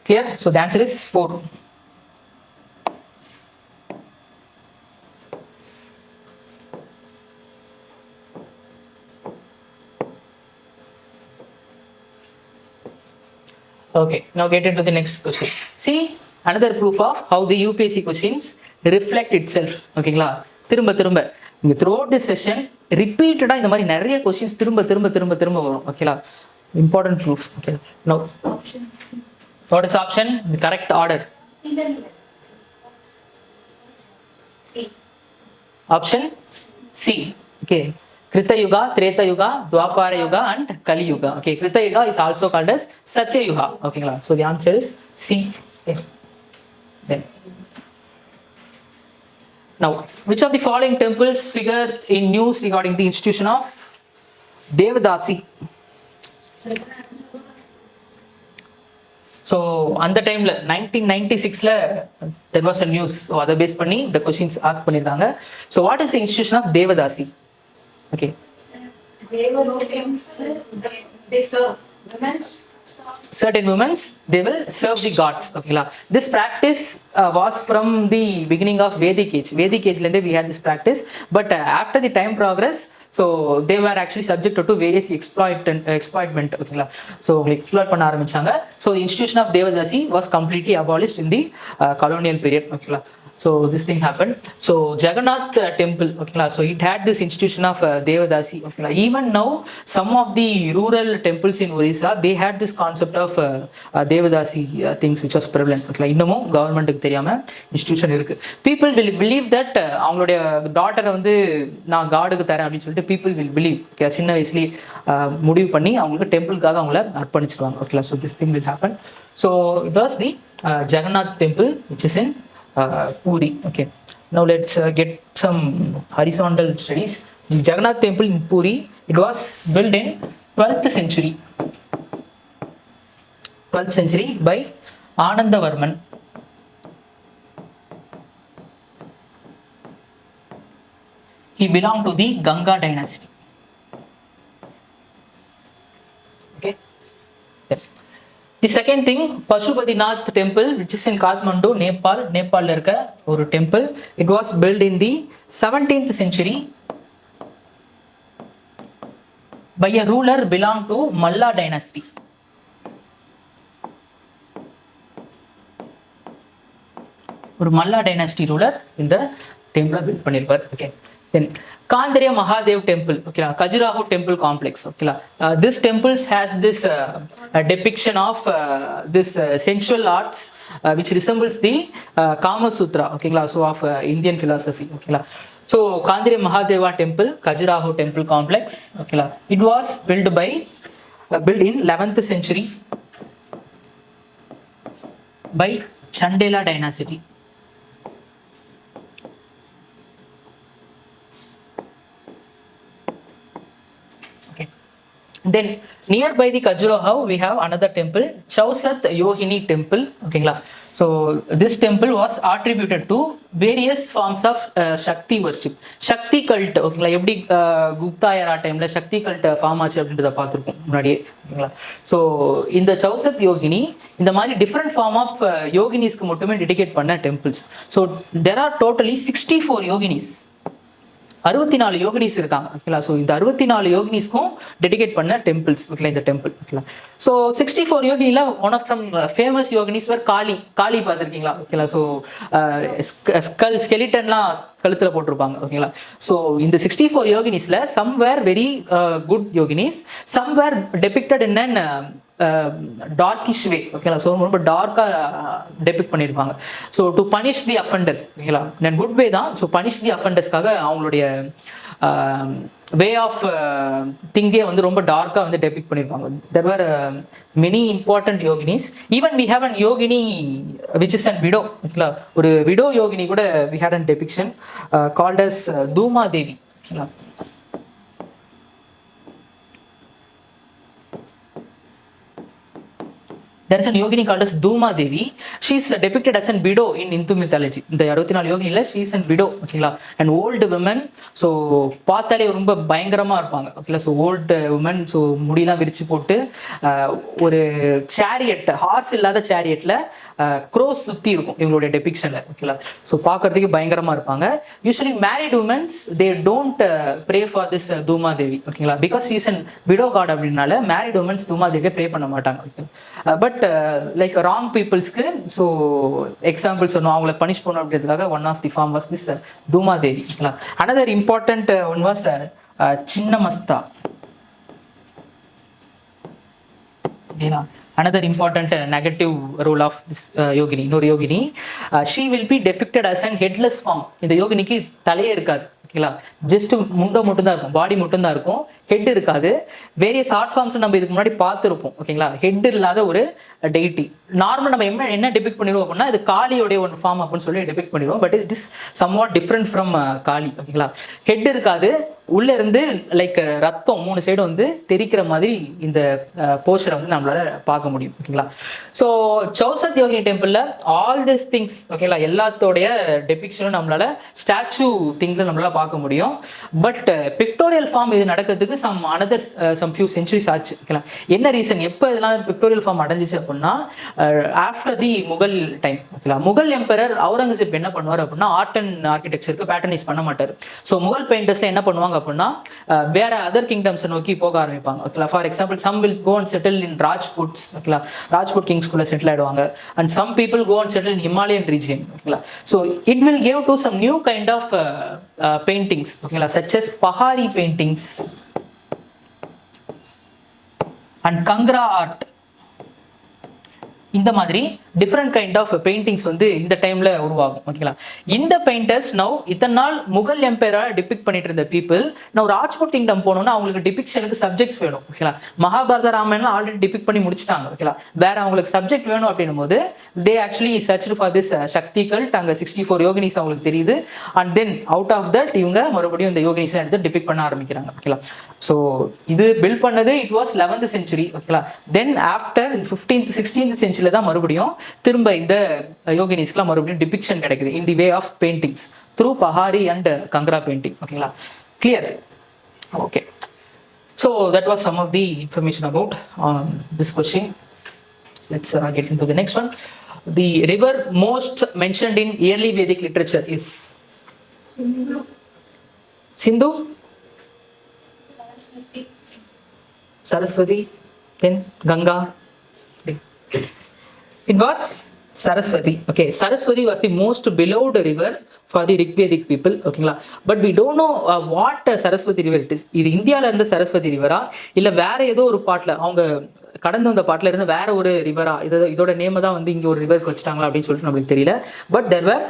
clear? So the answer is 4. Okay, now get into the next question. See, another proof of how the UPSC questions reflect itself. ஓகேங்களா, திரும்ப இங்க throughout this session repeatedா இந்த மாதிரி நிறைய questions திரும்ப வரும். ஓகேங்களா, important proof. Okay, now what is option? The correct order. C. Option C. Okay, Krita Yuga, Treta Yuga, Dwapara Yuga and Kali Yuga. Okay, Krita Yuga is also called as Satya Yuga. Okay, so the answer is C. Okay. Then now, which of the following temples figure in news regarding the institution of Devadasi? So on the time 1996 there was a news. So other base panni the questions asked பண்ணிருக்காங்க. So what is the institution of Devadasi? Okay, They were they serve women's. certain women they will serve the gods. Okay, this practice was from the beginning of Vedic age. Vedic age lende we had this practice, but after the time progress, so they were actually subjected to various exploitment. Okay, so exploit பண்ண ஆரம்பிச்சாங்க. So the institution of Devadasi was completely abolished in the colonial period. Okay, so this thing happened. So Jagannath temple, okay, so it had this institution of Devadasi. Okay, even now some of the rural temples in Orissa they had this concept of Devadasi things which was prevalent. Okay, இன்னமும் கவர்மெண்ட்டுக்கு தெரியாம institution இருக்கு. People will believe that அவங்களுடைய டாட்டரை வந்து நான் காடுக்கு தரேன் அப்படின்னு சொல்லிட்டு people will believe. Okay, சின்ன வயசுலயே முடிவு பண்ணி அவங்களுக்கு டெம்பிளுக்காக அவங்கள அர்ப்பணிச்சிடுவாங்க. Okay, so this thing will happen. So it was the Jagannath temple which is in Puri. Okay, now let's get some horizontal studies. The Jagannath temple in Puri, it was built in 12th century. 12th century by Anandavarman. He belonged to the Ganga dynasty. Okay. Yes. The second thing, Pashupatinath temple, which is in Kathmandu, Nepal இருக்க ஒரு temple. It was built in the 17th century by a ruler belonged to Malla dynasty. ஒரு Malla dynasty ruler இந்த temple built பண்ணிருப்பார். Okay. Then Kandriya Mahadev temple, okay, Khajuraho temple complex. Okay, this temples has this depiction of this sensual arts which resembles the Kama Sutra. Okay, so of Indian philosophy. Okay, so Kandriya Mahadeva temple, Khajuraho temple complex. Okay, it was built in 11th century by Chandela dynasty. Then Nearby the Khajuraho, we have another temple, Chausat Yohini temple. Okay, so this temple was attributed to various forms of Shakti worship, Shakti cult. Okay, எப்படி Gupta era டைம்ல Shakti cult form ஆச்சு அப்படின்றத பார்த்துருக்கோம் முன்னாடியே. ஓகேங்களா, so இந்த சௌசத் யோகினி இந்த மாதிரி டிஃப்ரெண்ட் ஃபார்ம் ஆஃப் யோகினிஸ்க்கு மட்டுமே டெடிகேட் பண்ண temples. So there are totally 64 யோகினிஸ், 64 யோகினிஸ் இருக்காங்க. ஓகேங்களா, ஸோ இந்த 64 யோகினிஸ்க்கும் டெடிகேட் பண்ண டெம்பிள்ஸ். ஓகேங்களா, இந்த டெம்பிள். ஓகேங்களா, ஸோ 64 யோகினில one of some famous yoginis were Kali. Kali பார்த்துருக்கீங்களா? ஓகேங்களா, ஸோ ஸ்கெலிட்டன்லாம் கழுத்தில் போட்டிருப்பாங்க. ஓகேங்களா, ஸோ இந்த 64 யோகினிஸ்ல some were very good yoginis, some were depicted in an darkish way. ஓகேங்களா, ஸோ ரொம்ப டார்க்காக டெபிக்ட் பண்ணியிருப்பாங்க. So to punish the offenders. ஓகேங்களா, நான் குட் வே தான். ஸோ பனிஷ் தி அஃபண்டர்ஸ்க்காக அவங்களுடைய வே ஆஃப் திங்கே வந்து ரொம்ப டார்க்காக வந்து டெபிக்ட் பண்ணியிருப்பாங்க. There were many important yoginis. Even we have an yogini which is an widow. ஓகேங்களா, ஒரு விடோ யோகினி கூட we had an depiction called as Dhuma Devi. ஓகேங்களா, there is a yogini called as Duma Devi. She is depicted as an widow in Hindu mythology. இந்த 64 யோகினில she is an widow. ஓகேங்களா, and old women. So பார்த்தாலே ரொம்ப பயங்கரமாக இருப்பாங்க. ஓகேங்களா, so old woman. So முடியெல்லாம் விரிச்சு போட்டு ஒரு சேரியட், ஹார்ஸ் இல்லாத சேரியட்ல க்ரோஸ் சுற்றி இருக்கும் இவங்களுடைய டெபிக்ஷனில். ஓகேங்களா, ஸோ பார்க்கறதுக்கு பயங்கரமாக இருப்பாங்க. Usually married womens they don't pray for this Dhuma Devi. ஓகேங்களா, because she is an widow god அப்படின்னால மேரிட் உமன்ஸ் தூமா தேவியை ப்ரே பண்ண மாட்டாங்க. பட் லைக் ராங் பீப்புள்ஸ்க்கு ஸோ எக்ஸாம்பிள் சொன்னோம், அவங்கள பனிஷ் பண்ணணும் அப்படின்றதுக்காக one of the form was this Dhuma Devi. Another important one was Chinnamasta. Another important negative role of this yogini, இன்னொரு யோகினி, she will be depicted as an headless form. இந்த யோகினிக்கு தலையே இருக்காது. ஓகேங்களா, ஜஸ்ட் முண்டை மட்டும் தான் இருக்கும், பாடி மட்டும் தான் இருக்கும், ஹெட் இருக்காது. வேரியஸ் ஆர்ட் ஃபார்ம்ஸ் நம்ம இதுக்கு முன்னாடி பார்த்துருப்போம். ஓகேங்களா, ஹெட் இல்லாத ஒரு டெய்டி. நார்மல் நம்ம என்ன டெபிக்ட் பண்ணிடுவோம் அப்படின்னா இது காளியோடைய ஒரு ஃபார்ம் அப்படின்னு சொல்லி டெபிக்ட் பண்ணிடுவோம். But it is somewhat different from Kali. ஓகேங்களா, ஹெட் இருக்காது, உள்ள இருந்து லைக் ரத்தம் 3 சைடு வந்து தெரிக்கிற மாதிரி இந்த போஸ்டரை வந்து நம்மளால பார்க்க முடியும். ஓகேங்களா, so சௌசத் Yogini டெம்பிளில் all this things. ஓகேங்களா, எல்லாத்தோடைய டெபிக்ஷனும் நம்மளால ஸ்டாச்சு திங்ல நம்மளால பார்க்க முடியும். பட் பிக்டோரியல் ஃபார்ம் இது நடக்கிறதுக்கு சம் ஃபியூ சென்ச்சுரிஸ் ஆச்சு. ஓகேங்களா, என்ன ரீசன், எப்போ இதெல்லாம் பிக்டோரியல் ஃபார்ம் அடைஞ்சிச்சு அப்படின்னா ஆஃப்டர் தி முகல் டைம். ஓகேங்களா, முகல் எம்பரர் அவுரங்கசீப் என்ன பண்ணுவார் அப்படின்னா ஆர்ட் அண்ட் ஆர்கிடெக்சருக்கு பேட்டர்னைஸ் பண்ண மாட்டார். ஸோ முகல் பெயிண்டர்ஸ்ல என்ன பண்ணுவாங்க அப்படின்னா வேற அதர் கிங்டம்ஸ் நோக்கி போக ஆரம்பிப்பாங்க. ஓகேங்களா, for example some will go and settle in Rajputs. ஓகேங்களா, ராஜ்புட் கிங்ஸ்குள்ள செட்டில் ஆயிடுவாங்க. And some people go and settle in Himalayan region. ஓகேங்களா, so it will give to some new kind of paintings. ஓகேங்களா, such as Pahari paintings and Kangra art. இந்த மாதிரி different kind of paintings வந்து இந்த டைம்ல உருவாகும். ஓகேங்களா, இந்த பெயிண்டர்ஸ் நவ் இத்தனை நாள் முகல் எம்பையரா டிபிக்ட் பண்ணிட்டு இருந்த பீப்புள் நவ் ராஜ்புட் கிங்டம் போனோம்னா அவங்களுக்கு டிபிக்ஷனுக்கு சப்ஜெக்ட்ஸ் வேணும். ஓகேங்களா, மகாபாரத ராமாயணம் ஆல்ரெடி டிபிக்ட் பண்ணி முடிச்சிட்டாங்க. ஓகேங்களா, வேற அவங்களுக்கு சப்ஜெக்ட் வேணும் அப்படின்னும் போது they actually search for this Shakti cult. அங்கே 64 யோகினிஸ் அவங்களுக்கு தெரியுது. And then out of that இவங்க மறுபடியும் இந்த யோகினிஸ் எடுத்து டிபிக்ட் பண்ண ஆரம்பிக்கிறாங்க. ஓகேங்களா, ஸோ இது பில்ட் பண்ணது இட் வாஸ் 11th century. ஓகேங்களா, then after 15th 16th century தான் மறுபடியும் திரும்ப இந்த யோகினிஸ்க்குலாம் மறுபடியும் டிபிக்ஷன் கிடைக்குது in the way of paintings through Pahari and Kangra painting. ஓகேங்களா, clear? Okay, so that was some of the information about this question. Let's get into the next one. The river most mentioned in early Vedic literature is Sindhu, Saraswati, then Ganga. It was Saraswati. Okay, Saraswati was the most beloved river for the Rigvedic people. Okay, but we don't know what Saraswati river it is. இது இந்தியால இருந்த சரஸ்வதி ரிவரா இல்ல வேற ஏதோ ஒரு பாட்ல அவங்க கடந்து வந்த பாட்டில் இருந்து வேற ஒரு ரிவரா, இதோட நேம் தான் வந்து இங்கே ஒரு ரிவருக்கு வச்சுட்டாங்களா அப்படின்னு சொல்லிட்டு நம்மளுக்கு தெரியல. But there were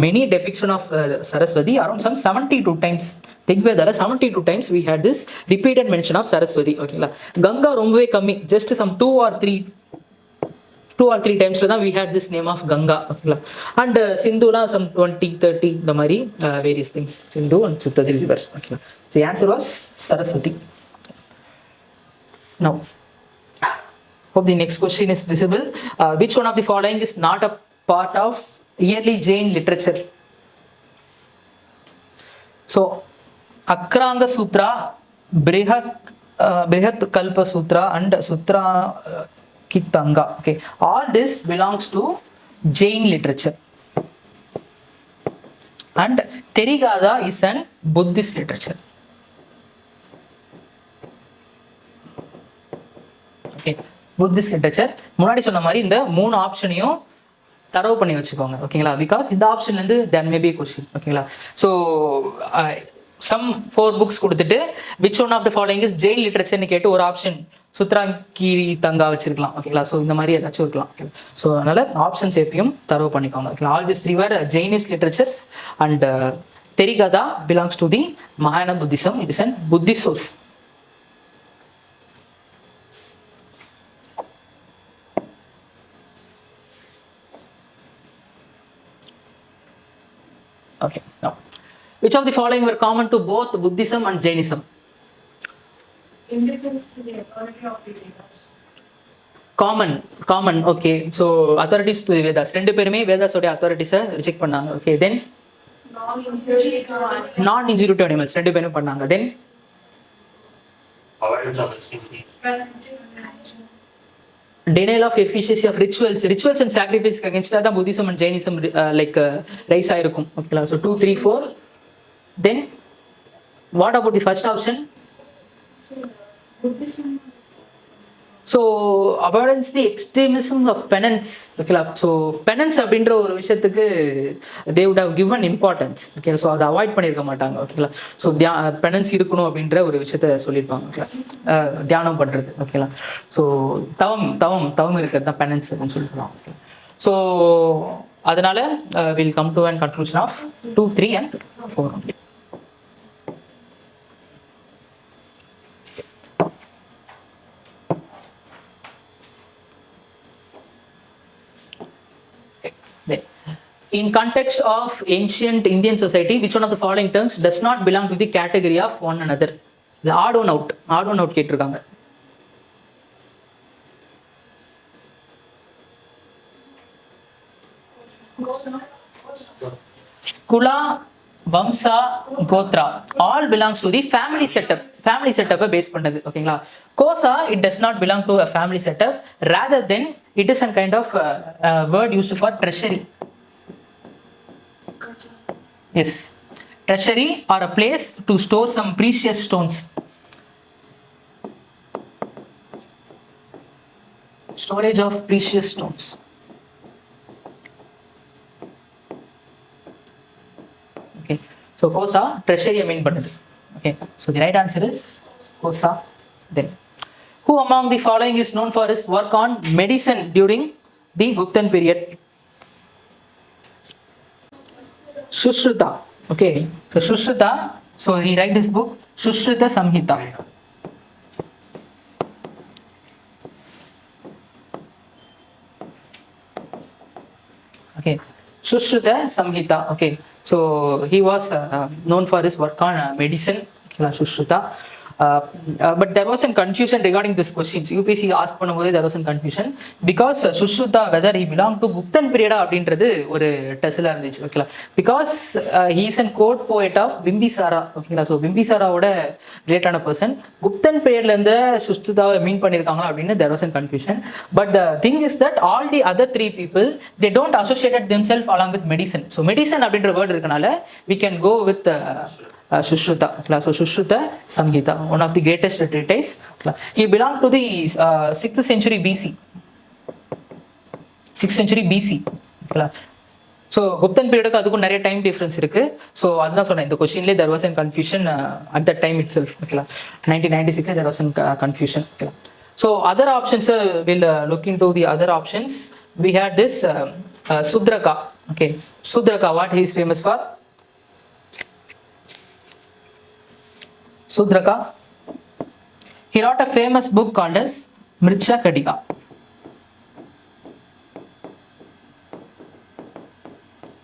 many depiction of Saraswati around some 72 times. ரிக்வேதால 72 times we had this repeated mention of Saraswati. ஓகேங்களா, கங்கா ரொம்பவே கம்மி, ஜஸ்ட் சம் 2 or 3 டைம்ஸ்ல தான் we had this name of Ganga. ஓகேங்களா, அண்ட் சிந்துலாம் சம் 20-30 இந்த மாதிரி various things, Sindhu and Shutudri rivers. ஓகேங்களா, so answer was Saraswati. Now Hope the next question is visible. Which one of the following is not a part of early Jain literature? So Akranga Sutra, Brihat Kalpa Sutra and Sutra Kitanga. Okay, all this belongs to Jain literature. And Therigada is an Buddhist literature. Okay, Buddhist literature. முன்னாடி சொன்ன மாதிரி இந்த 3 ஆப்ஷனையும் தரவு பண்ணி வச்சுக்கோங்க. ஓகேங்களா, because இந்த ஆப்ஷன்ல இருந்து there may be a question. ஓகேங்களா, ஸோ சம் 4 புக்ஸ் கொடுத்துட்டு which one of the following is Jain literature கேட்டு ஒரு ஆப்ஷன் சுத்ராங்கி தங்கா வச்சிருக்கலாம். ஓகேங்களா, ஸோ இந்த மாதிரி ஏதாச்சும் இருக்கலாம். ஸோ அதனால ஆப்ஷன்ஸ் எப்பயும் தரவு பண்ணிக்கோங்க. ஓகேங்களா, all this 3 were Jainist literatures and Therigada belongs to the Mahayana Buddhism. It is an Buddhist source. Okay, now which of the following were common to both Buddhism and Jainism? Indifference to the authority of the Vedas. Common. Okay, so authorities to the Vedas. ரெண்டு பேருமே வேதாஸ் உடைய authorities-ஐ reject பண்ணாங்க. Okay, then non-injury to animals ரெண்டு பேரும் பண்ணாங்க. Then avoidance of extinction. denial of efficacy of rituals and sacrifice against that Buddhism and Jainism rise ஆயிருக்கும். ஓகேங்களா, so 2 3 4. Then what about the first option? So Buddhism. So avoidance the extremism of penance. ஓகேங்களா, so penance அப்படின்ற ஒரு விஷயத்துக்கு they would have given importance. Okay, so அதை avoid பண்ணியிருக்க மாட்டாங்க. ஓகேங்களா, ஸோ penance இருக்கணும் அப்படின்ற ஒரு விஷயத்த சொல்லியிருப்பாங்க. ஓகேங்களா, தியானம் பண்ணுறது. ஓகேங்களா, ஸோ தவம் இருக்கிறது தான் penance அப்படின்னு சொல்லியிருப்பாங்க. ஓகே, ஸோ அதனால will come to an conclusion of 2 3 and 4 only. In context of ancient Indian society, which one of the following terms does not belong to the category of one another? The odd one out கேட்டிருக்காங்க. Kula, Vamsa, Gotra all belongs to the family setup based பண்ணது. ஓகேங்களா, Kosa, it does not belong to a family setup, rather than it is some kind of word used for treasury. Yes, treasury or a place to store some precious stones. Storage of precious stones. Okay, so Kosa, treasury mean பண்ணுது. Okay, so the right answer is Kosa. Then who among the following is known for his work on medicine during the Guptan period? Sushruta. Okay, so Sushruta, so he write this book Sushruta Samhita. Okay, Sushruta Samhita. Okay, so he was known for his work on medicine. Okay, Sushruta. But there was some confusion regarding this questions. UPSC asked பண்ணும்போது there was some confusion because Sushruta whether he belonged to Guptan period அப்படின்றது ஒரு டெஸ்ட்ல இருந்துச்சு. ஓகேங்களா, because he is a court poet of Bimbisara. ஓகேங்களா, so பிம்பிசாராவோட ரிலேட்டான person Gupthan பீரியட்ல இருந்து சுஷ்ருதாவை மீன் பண்ணியிருக்காங்களா அப்படின்னு there was some confusion. But the thing is that all the other 3 people they don't associated themselves along with medicine. So medicine அப்படின்ற word இருக்கனால we can go with Sushruta. So Sushruta Samhita, one of the greatest treatise. He belonged to the 6th century BC. 6th century BC. So Guptan பீரியடுக்கு அதுக்கும் நிறைய time difference இருக்கு. So அதுதான் சொன்னேன், இந்த கொஸ்டின்லேயே there was a confusion at that time itself. ஓகேங்களா, 1996 there was a confusion. ஓகேங்களா, so other options will look into the other options. We had this Sudraka. Okay, Sudraka, what he is famous for? Sudraka, he wrote a famous book called as Mricha Kadika.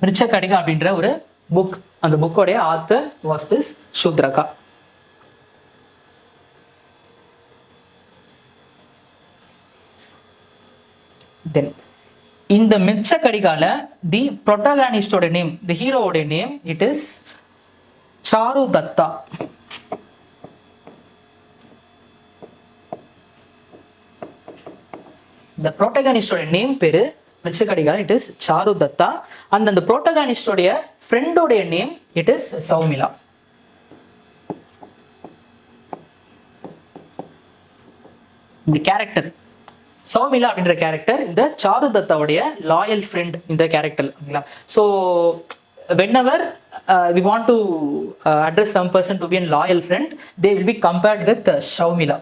Mricha Kadika அப்படின்ற ஒரு book, அந்த புக்கோடைய author was this Sudraka. Then இந்த மிச்ச கடிகால the ப்ரொட்டகானிஸ்டோட name, the ஹீரோவோட name it is Charu Datta. இந்த ப்ரோட்டகானிஸ்டோட நேம் பேரு மிச்ச கடிகால இட் இஸ் சாரு தத்தா. அந்த ப்ரோட்டகானிஸ்டோடைய ஃப்ரெண்டோடைய நேம் இட் இஸ் சௌமிலா. இந்த கேரக்டர் சௌமிலா அப்படின்ற கேரக்டர் இந்த சாரு தத்தாவுடைய லாயல் ஃப்ரெண்ட் இந்த கேரக்டர். ஓகேங்களா? So whenever we want to address some person to be a loyal friend, they will be compared with Shaumila.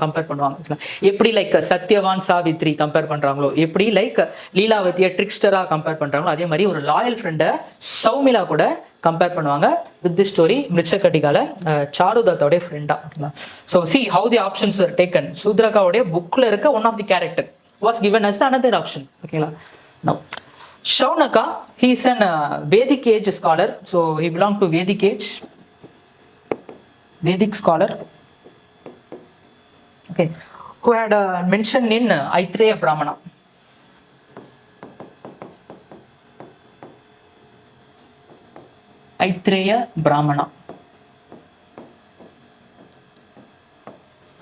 Compare பண்ணுவாங்க. எப்படி லைக் சத்யவான் சாவித்ரி கம்பேர் பண்றாங்களோ, எப்படி லைக் லீலாவதியை ட்ரிக்ஸ்டரா கம்பேர் பண்றாங்களோ, அதே மாதிரி ஒரு லாயல் ஃப்ரெண்டை ஷௌமிலா கூட கம்பேர் பண்ணுவாங்க வித் தி ஸ்டோரி மிருச்சகட்டிகால சாருதத்தோடைய ஃப்ரெண்டா. So see how the options were taken. சூத்ரகாவுடைய புக்ல இருக்க one of the character was given as another option. ஓகேங்களா? No Shaunaka, he is an Vedic age scholar, so he belonged to Vedic age, Vedic scholar, okay, who had mentioned in Aitreya Brahmana. Aitreya Brahmana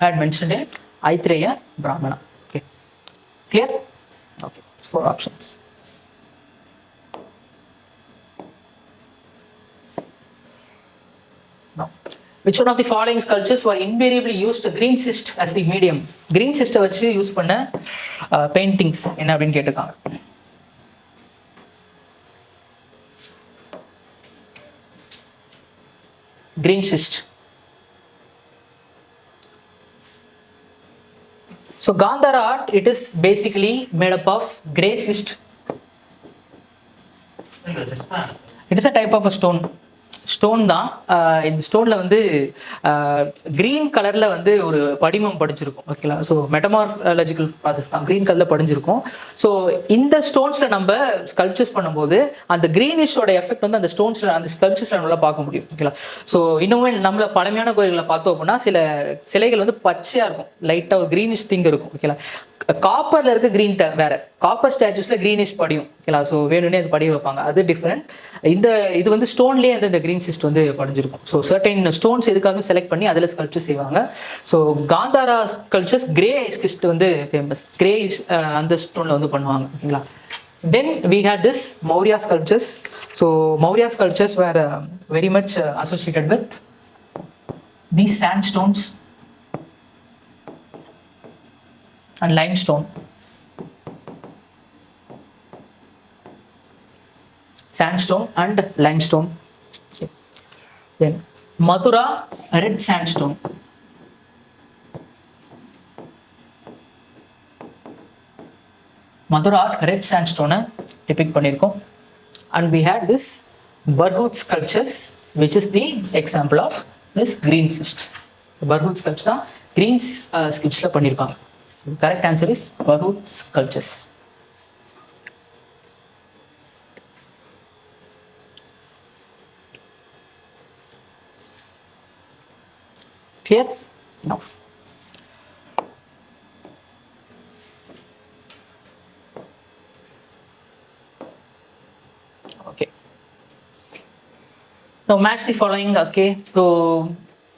had mentioned in Aitreya Brahmana. Okay, clear? Okay, it's 4 options. Now, which one of the following sculptures were invariably used green cyst as the medium? Green cyst வச்சு use பண்ண paintings என்ன அப்படின்னு கேட்டிருக்காங்க. Green cyst. So Gandhara art, it is basically made up of grey cyst. It is a type of a stone. Stone தான். இந்த ஸ்டோனில் வந்து green கலரில் வந்து ஒரு படிமம் படிஞ்சிருக்கும். ஓகேங்களா? ஸோ மெட்டமார்ஃபாலஜிக்கல் ப்ராசஸ் தான், க்ரீன் கலரில் படிஞ்சிருக்கும். ஸோ இந்த ஸ்டோன்ஸில் நம்ம ஸ்கல்ப்சர்ஸ் பண்ணும்போது அந்த க்ரீனிஷோட எஃபெக்ட் வந்து அந்த ஸ்டோன்ஸில் அந்த ஸ்கல்ப்சர்ஸில் நல்லா பார்க்க முடியும். ஓகேங்களா? ஸோ இன்னுமே நம்மள பழமையான கோயில்களில் பார்த்தோம் அப்படின்னா சில சிலைகள் வந்து பச்சையாக இருக்கும், லைட்டாக ஒரு க்ரீனிஷ் திங் இருக்கும். ஓகேங்களா? காப்பர்ல இருக்க கிரீன் வேற, காப்பர் ஸ்டாச்சுஸ்ல கிரீனிஷ் படியும். ஓகேங்களா? ஸோ வேணும்னே அது படிய வைப்பாங்க, அது டிஃப்ரெண்ட். இது வந்து ஸ்டோன்லேயே வந்து இந்த கிரீன் சிஸ்ட் வந்து படிஞ்சிருக்கும். ஸோ சர்டைன் ஸ்டோன்ஸ் எதுக்காக செலக்ட் பண்ணி அதில் ஸ்கல்ப்சர் செய்வாங்க. So Gandhara sculptures grey schist வந்து ஃபேமஸ், கிரே அந்த ஸ்டோனில் வந்து பண்ணுவாங்க. ஓகேங்களா? Then we had this Maurya sculptures. So Maurya sculptures were very much associated with these sand stones and limestone. Sandstone and limestone. Okay. Then Mathura red sandstone. Mathura red sandstone depict பண்ணிருக்கோம். And we had this Barhut sculptures which is the example of this green cyst. Barhut sculpture தான் green sculpture பண்ணிருக்காங்க. So the correct answer is Barhut sculptures. Clear? No. Okay. Now match the following. Okay. So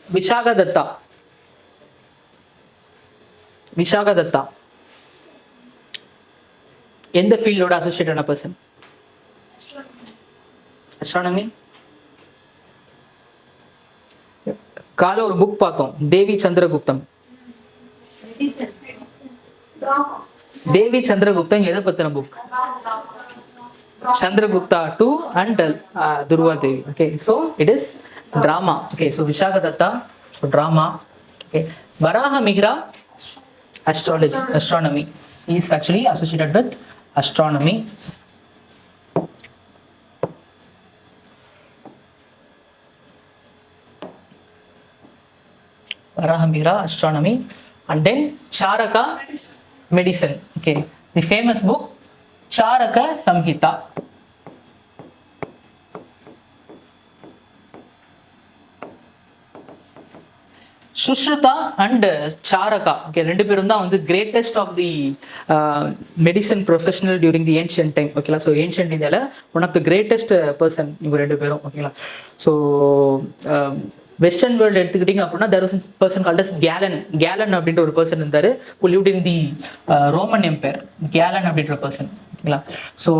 Vishagadatta. விஷாகதத்தா எந்த ஃபீல்டோட அசோசியேட்டடான person? Astronomy. காலை ஒரு book பார்த்தோம், தேவி சந்திரகுப்தம். தேவி சந்திரகுப்தம் எதை பத்தின book? Chandragupta 2 and Dhruva Devi. Okay, so it is drama. Okay, so Vishakhadatta drama. Okay, Varaha Mihira astrology, astronomy. He is actually associated with astronomy. Varahamira astronomy. And then Charaka medicine. Okay, the famous book Charaka Samhita. Sushruta and Charaka, okay, ரெண்டு பேரும் தான் வந்து greatest of the medicine professional during the ancient time, ஓகேங்களா. So ancient இந்தியாவில் one of the greatest person இவங்க ரெண்டு பேரும், ஓகேங்களா. ஸோ வெஸ்டர்ன் வேர்ல்டு எடுத்துக்கிட்டிங்க அப்படின்னா there was a person called as gallon அப்படின்ற ஒரு பர்சன் இருந்தார் who lived in the Roman empire. Gallon அப்படின்ற பர்சன், ஓகேங்களா. ஸோ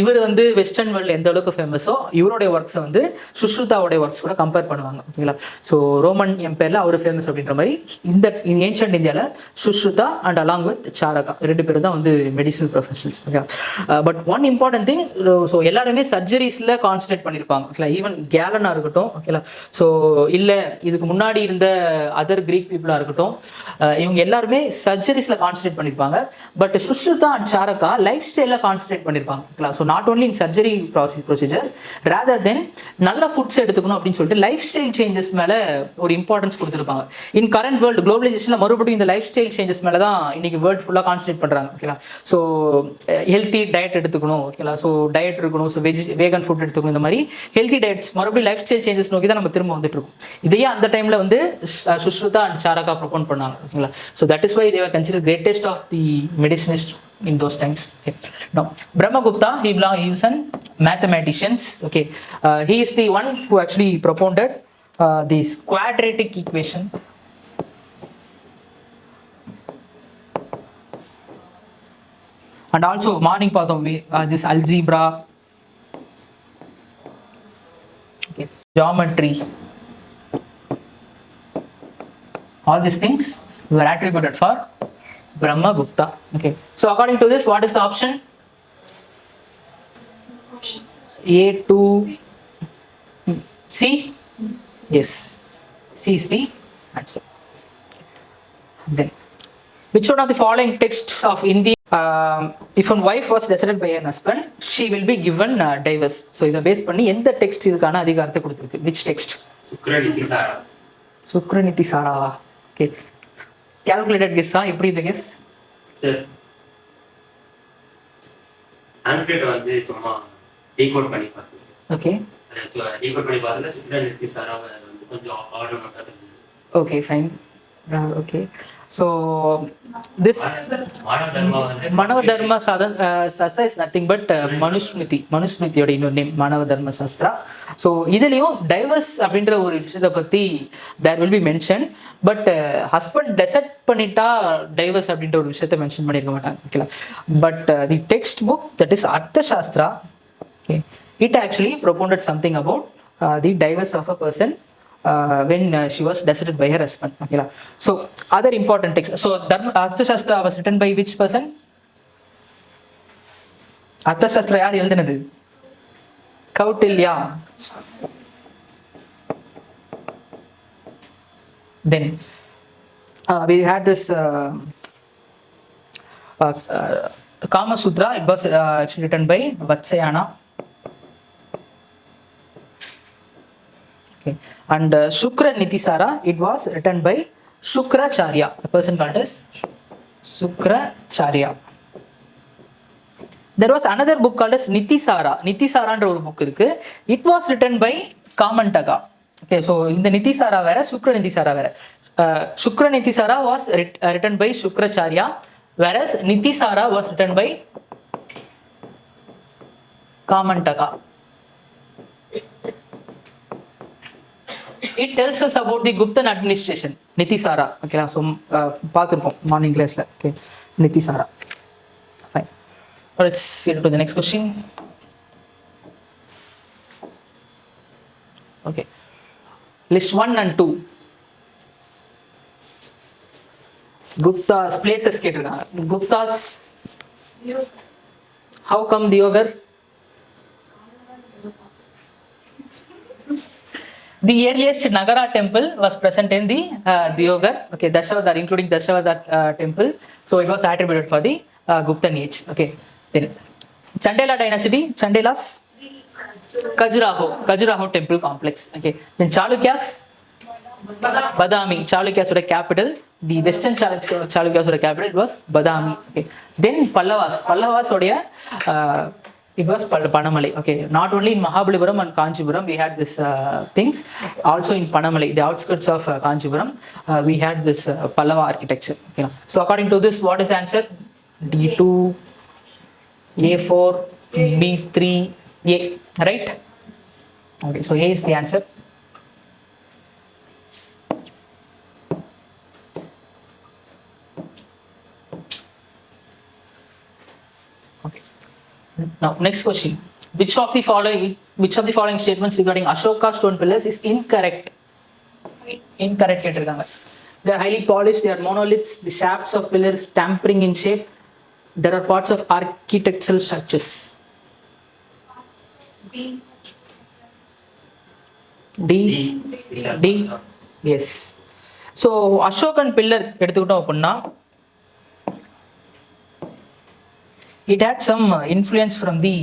இவர் வந்து வெஸ்டர்ன் வேர்ல்டு எந்த அளவுக்கு ஃபேமஸோ இவருடைய ஒர்க்ஸை வந்து சுஷ்ருதாவுடைய ஒர்க்ஸ் கூட கம்பேர் பண்ணுவாங்க, ஓகேங்களா. ஸோ ரோமன் எம்பையரில் அவர் ஃபேமஸ் அப்படின்ற மாதிரி இந்த ஏன்ஷியன்ட் இந்தியாவில் சுஷ்ருதா அண்ட் அலாங் வித் சாரகா ரெண்டு பேரும் தான் வந்து மெடிசனல் ப்ரொஃபஷனல்ஸ், ஓகேவா. But one important thing, so எல்லாருமே சர்ஜரிஸில் கான்சன்ட்ரேட் பண்ணியிருப்பாங்க, ஓகேங்களா. ஈவன் கேலனாக இருக்கட்டும், ஓகேங்களா. ஸோ இல்லை இதுக்கு முன்னாடி இருந்த அதர் கிரீக் பீப்புளாக இருக்கட்டும், இவங்க எல்லாருமே சர்ஜரிஸில் கான்சன்ட்ரேட் பண்ணியிருப்பாங்க. But Sushruta and Charaka life ஸ்டைலில் கான்சன்ட்ரேட் பண்ணியிருப்பாங்க. So not only in surgery procedures rather then நல்ல ஃபுட்ஸ் எடுத்துக்கணும் அப்படின்னு சொல்லிட்டு லைஃப் ஸ்டைல் சேஞ்சஸ் மேலே ஒரு இம்பார்ட்டன்ஸ் கொடுத்துருப்பாங்க. இன் கரண்ட் வேர்ல்டு குளோபலைசேஷனில் மறுபடியும் இந்த லைஃப் ஸ்டைல் சேஞ்சஸ் மேலே தான் இன்னைக்கு வேர்ல்டு ஃபுல்லாக கான்சன்ட்ரேட் பண்ணுறாங்க, ஓகேங்களா. ஸோ ஹெல்த்தி டயட் எடுத்துக்கணும், ஓகேங்களா. ஸோ டயட் இருக்கணும், ஸோ வேகன் ஃபுட் எடுத்துக்கணும், இந்த மாதிரி ஹெல்த்தி டயட்ஸ் மறுபடியும் லைஃப் ஸ்டைல் சேஞ்சஸ் நோக்கி தான் நம்ம திரும்ப வந்துட்டு இருக்கோம். இதையே அந்த டைமில் வந்து சுஷ்ருதா அண்ட் சாரகா ப்ரொபோன் பண்ணாங்க, ஓகேங்களா. So that is why they are consider greatest of the medicinist in those times. Okay. Now, Brahmagupta, he was a mathematician. Okay, he is the one who actually propounded this quadratic equation. And also, morning pathom this algebra, okay, geometry, all these things were attributed for Brahmagupta. Okay, so according to this, what is the option? A to C. Yes, C is the answer. Then, which one of the following texts of India, if a wife was deserted by her husband, she will be given divorce? So இதை base பண்ணி எந்த text இதுக்கான அதிகாரத்தை கொடுத்திருக்கு? Which text? சுக்ரநிதி சாராவா? Okay. Calculated guess ஆ? எப்படி இந்த guess? Sir Sanskrit வந்து சும்மா டீகோட் பண்ணி பார்த்தேன் சார். ஓகே, டீகோட் பண்ணி பார்த்ததுல சுக்ரநிதி சாராவ வந்து கொஞ்சம் ஆர்டர்மெண்டா இருந்தது. Okay, fine. Okay, so this Manava Dharma Shastra is nothing but மனுஸ்மிருதியோட இன்னொரு நேம் மானவ தர்ம சாஸ்திரா. ஸோ இதுலேயும் டைவர்ஸ் அப்படின்ற ஒரு விஷயத்தை பற்றி there will be mention. But husband desert பண்ணிட்டா டைவர்ஸ் அப்படின்ற ஒரு விஷயத்த மென்ஷன் பண்ணியிருக்க மாட்டாங்க, ஓகேங்களா. But the text book that is Arthashastra, okay, it actually propounded something about the divorce of a person when she was deserted by her husband, okay. So other important texts, so Arthashastra was written by which person? Arthashastra yaar எழுதினது? Kautilya. Then we had this Kama Sutra. It was actually written by Vatsayana. Okay. And Shukra Nitisara, it was written by Shukracharya, a person called as Shukracharya. There was another book called as Nitisara என்ற ஒரு book இருக்கு. It was written by Kamantaka. Okay, so இந்த நிதிசாரா வேற, சுக்ர நிதிசாரா வேற. Shukra Nitisara was written by Shukracharya, whereas Nitisara was written by Kamantaka. It tells us about the Guptan administration, Nitisara. Okay, so பார்த்திருப்போம் morning கிளாஸ்ல. Okay, Nitisara. Fine. Let's get to the next question. Okay, list 1 and 2. Gupta's places கேட்டிருக்காங்க. Gupta's, how come Diogar? The earliest Nagara temple was present in the Diogar, okay, Dashavadar, including Dashavadar temple. So it was attributed for the Guptan age. Okay, then Chandela dynasty, Chandelas, Khajuraho temple complex. Okay, then Chalukyas, Badami, Chalukyas oda capital, the western Chalukyas oda capital, it was Badami. Okay, then Pallavas oda It was Panamalai. Okay, not only in Mahabalipuram and Kanchipuram we had this things, also in Panamalai, the outskirts of Kanchipuram, we had this Pallava architecture. Okay, so according to this, what is the answer? D2, A4, B3, A, right? Okay, so A is the answer. Okay. Now, next question. Which of the following statements regarding Ashoka stone pillars is incorrect? Incorrect. They are highly polished, they are monoliths, the shafts of pillars tampering in shape. There are parts of architectural structures. B. D. D. Yes. So, Ashokan pillar எடுத்துக்கிட்டோம் அப்படின்னா it had some influence from the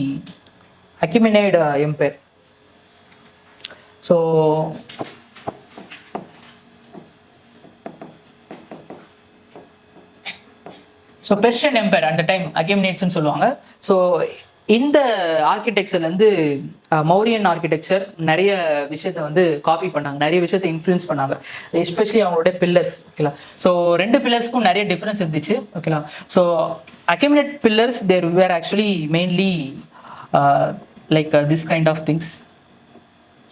Achaemenid Empire. So, Persian Empire at the time, Achaemenids னு சொல்லுவாங்க. So இந்த ஆர்கிடெக்சர்லேருந்து Mauryan architecture நிறைய விஷயத்தை வந்து copy பண்ணாங்க, நிறைய விஷயத்தை இன்ஃப்ளூயன்ஸ் பண்ணாங்க, எஸ்பெஷலி அவங்களுடைய பில்லர்ஸ். ஓகேலா, ஸோ ரெண்டு பில்லர்ஸ்க்கும் நிறைய டிஃப்ரென்ஸ் இருந்துச்சு. ஓகேலா, so Achaemenid pillars there were actually mainly like this kind of things.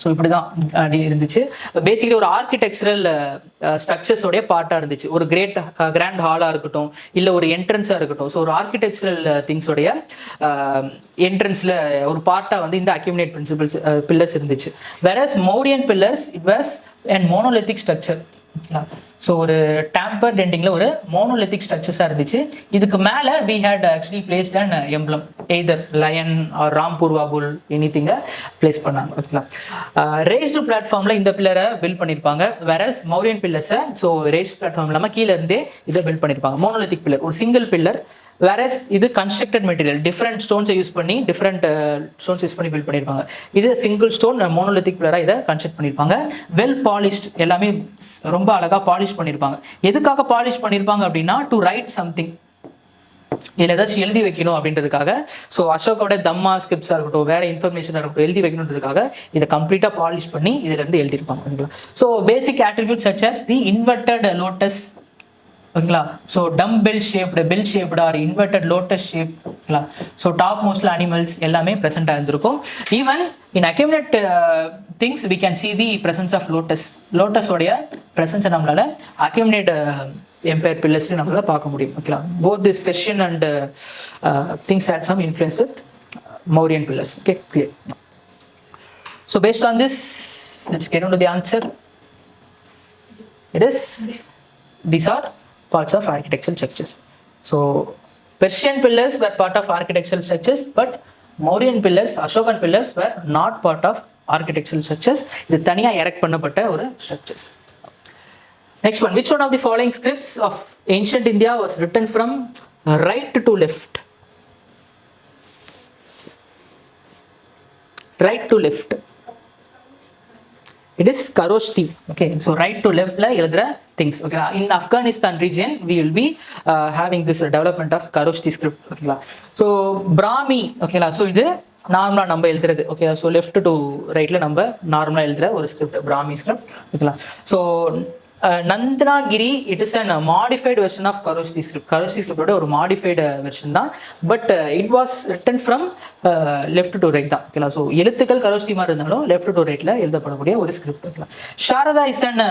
So இப்படி தான் அப்படி இருந்துச்சு. பேசிக்கலி ஒரு ஆர்கிடெக்சரல் ஸ்ட்ரக்சர்ஸோடைய பார்ட்டாக இருந்துச்சு. ஒரு கிராண்ட் ஹாலாக இருக்கட்டும், இல்லை ஒரு என்ட்ரன்ஸாக இருக்கட்டும். ஸோ ஒரு ஆர்கிடெக்சரல் திங்ஸோடைய என்ட்ரன்ஸில் ஒரு பார்ட்டாக வந்து இந்த அக்யூமினேட் பில்லர்ஸ் இருந்துச்சு. Whereas Mauryan pillars it was and monolithic structure. So ஒரு டேம்பர் டெண்டிங்கில் ஒரு மோனோலித்திக் ஸ்ட்ரக்சர்ஸாக இருந்துச்சு. இதுக்கு மேலே we had actually placed and emblem, either lion or Rampurva bull, எனிதிங்கை பிளேஸ் பண்ணாங்க. ஓகேங்களா, ரேஸ்டு பிளாட்ஃபார்மில் இந்த பில்லரை பில்ட் பண்ணியிருப்பாங்க. வேறஸ் மௌரியன் பில்லர்ஸை ஸோ ரேஸ்ட் பிளாட்ஃபார்ம் இல்லாமல் கீழே இருந்தே இதை பில்ட் பண்ணியிருப்பாங்க. மோனோலித்திக் பில்லர் ஒரு சிங்கிள் பில்லர், வேறஸ் இது கன்ஸ்ட்ரக்டட் மெட்டீரியல், டிஃப்ரெண்ட் ஸ்டோன்ஸை யூஸ் பண்ணி ஸ்டோன்ஸ் யூஸ் பண்ணி பில்ட் பண்ணியிருப்பாங்க. இது சிங்கிள் ஸ்டோன் மோனோலித்திக் பில்லராக இதை கன்ஸ்ட்ரக்ட் பண்ணியிருப்பாங்க. வெல் பாலிஷ்ட், எல்லாமே ரொம்ப அழகாக பாலிஷ் பண்ணியிருப்பாங்க. எதுக்காக பாலிஷ் பண்ணியிருப்பாங்க அப்படின்னா டு ரைட் சம்திங், இதில் ஏதாச்சும் எழுதி வைக்கணும் அப்படின்றதுக்காக. ஸோ அசோகோட தம்மா ஸ்கிரிப்ட்ஸாக இருக்கட்டும், வேற இன்ஃபர்மேஷனாக இருக்கட்டும், எழுதி வைக்கணுன்றதுக்காக இதை கம்ப்ளீட்டாக பாலிஷ் பண்ணி இதுல இருந்து எழுதியிருப்பாங்க. So basic attribute such as the inverted lotus. ஓகேங்களா, so dumb bell shaped or inverted lotus shape. ஓகேங்களா, ஸோ டாப் மோஸ்ட்ல அனிமல்ஸ் எல்லாமே ப்ரெசென்ட்டாக இருந்திருக்கும். Even in Achaemenid things we can see the presence of லோட்டஸோடைய பிரசன்ஸை நம்மளால அக்யூமினேட் எம்பையர் பில்லர்ஸ்ல நம்மளால பார்க்க முடியும். ஓகேங்களா, both this Persian and things had some influence with Mauryan pillars. Okay, clear. So based on this let's get into the answer. It is, these are parts of architectural structures. So Persian pillars were part of architectural structures, but Mauryan pillars, Ashokan pillars were not part of architectural structures. இது தனியா erect பண்ணப்பட்ட ஒரு structures. Next one, which one of the following scripts of ancient India was written from right to left? Right to left. It is Kharoshthi. Okay, so right to left la எழுதுற things. Okay, in Afghanistan region we will be having this development of Kharoshthi script. Okay, so Brahmi. Okay, so இது நார்மலா நம்ம எழுதுறது. Okay, so left to ரைட்ல நம்ம நார்மலா எழுதுற ஒரு ஸ்கிரிப்ட், பிராமி ஸ்கிரிப்ட். ஓகேங்களா, so Nandinagari it is and modified version of Kharosthi script. Kharosthi ஸ்கிரிப்டோட ஒரு மாடிஃபைடு வெர்ஷன் தான், but it was written from left to right தான். ஓகேங்களா, ஸோ எழுத்துக்கள் கரோஷ்தி மாதிரி இருந்தாலும் லெஃப்ட் டு ரைட்ல எழுதப்படக்கூடிய ஒரு ஸ்கிரிப்ட். ஓகேங்களா, Sharada is and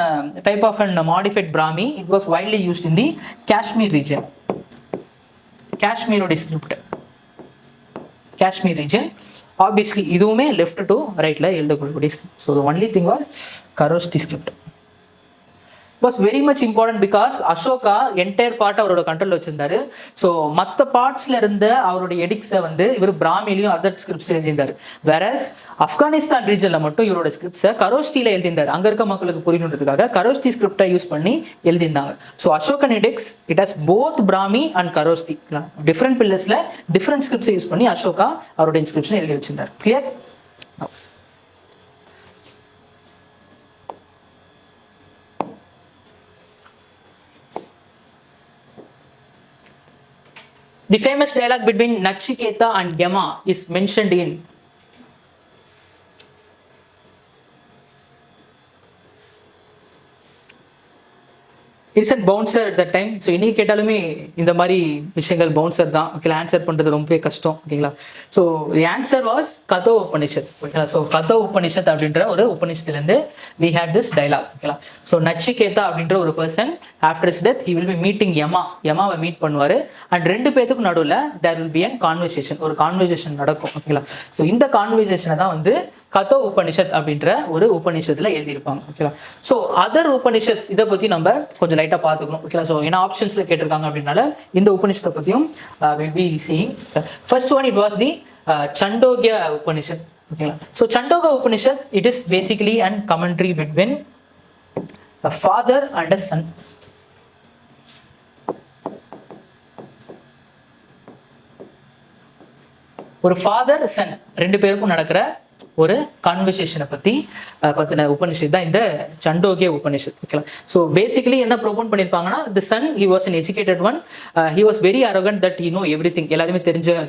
type of and modified Brahmi. It was widely used in the Kashmir region. காஷ்மீரோட ஸ்கிரிப்ட், காஷ்மீர் ரீஜன். ஆப்வியஸ்லி இதுவுமே லெஃப்ட் டு ரைட்ல எழுதக்கூடிய script. So the only thing was Kharosthi script. was very much important because Ashoka entire part அவரோட control வச்சிருந்தாரு. So மற்ற பார்ட்ஸ்ல இருந்த அவருடைய எடிக்ஸை வந்து இவர் பிராமிலையும் அதர் ஸ்கிரிப்ட்ஸ் எழுதியிருந்தாரு. வேறஸ் ஆப்கானிஸ்தான் ரீஜன்ல மட்டும் இவரோட ஸ்கிரிப்ட்ஸை கரோஷ்டியில எழுதியிருந்தாரு. அங்க இருக்க மக்களுக்கு புரியணுன்றதுக்காக கரோஷ்டி ஸ்கிரிப்டை யூஸ் பண்ணி எழுதியிருந்தாங்க. So Ashokan edicts it has both Brahmi and Kharosthi, different பில்லர்ஸ்ல டிஃப்ரெண்ட் ஸ்கிரிப்ட்ஸை யூஸ் பண்ணி அசோகா அவருடைய இன்ஸ்கிரிப்ஷன் எழுதி வச்சிருந்தார். Clear? The famous dialogue between Nachiketa and Yama is mentioned in it's bouncer at the time. So இன்னைக்கு கேட்டாலுமே இந்த மாதிரி விஷயங்கள் பவுன்சர் தான். ஓகேங்களா, ஆன்சர் பண்ணுறது ரொம்பவே கஷ்டம். ஓகேங்களா, so the answer was Katho Upanishad. ஓகேங்களா, ஸோ கதோ உபனிஷத் அப்படின்ற ஒரு உபனிஷத்துலேருந்து வி ஹேட் திஸ் டைலாக். ஓகேங்களா, ஸோ நச்சிகேதா அப்படின்ற ஒரு person after his death he will be meeting யமாவை மீட் பண்ணுவார். அண்ட் ரெண்டு பேத்துக்கும் நடுவில் there will be an conversation, ஒரு கான்வர்சேஷன் நடக்கும். ஓகேங்களா, ஸோ இந்த கான்வர்சேஷனை தான் வந்து கதோ உபனிஷத் அப்படின்ற ஒரு உபனிஷத்துல எழுதியிருப்பாங்க. ஓகேங்களா, ஸோ அதர் உபனிஷத் இதை பற்றி நம்ம கொஞ்சம் லைட்டாக பார்த்துக்கணும். ஓகேங்களா, ஸோ ஏன்னா ஆப்ஷன்ஸில் கேட்டிருக்காங்க அப்படின்னால இந்த உபனிஷத்தை பற்றியும் will be seeing. First one it was the Chandogya Upanishad. ஓகேங்களா, so Chandogya Upanishad it is basically and commentary between a father and a son. ஒரு ஃபாதர் சன் ரெண்டு பேருக்கும் நடக்கிற ஒரு கான்வர்சேஷனை பத்தின உபனிஷத் தான் இந்த சண்டோகிய உபனிஷத். ஓகேங்களா, ஸோ பேசிக்கலி என்ன ப்ரோபோன் பண்ணியிருப்பாங்கன்னா the son he was an educated one, he was very arrogant that he know everything, எல்லாத்தையுமே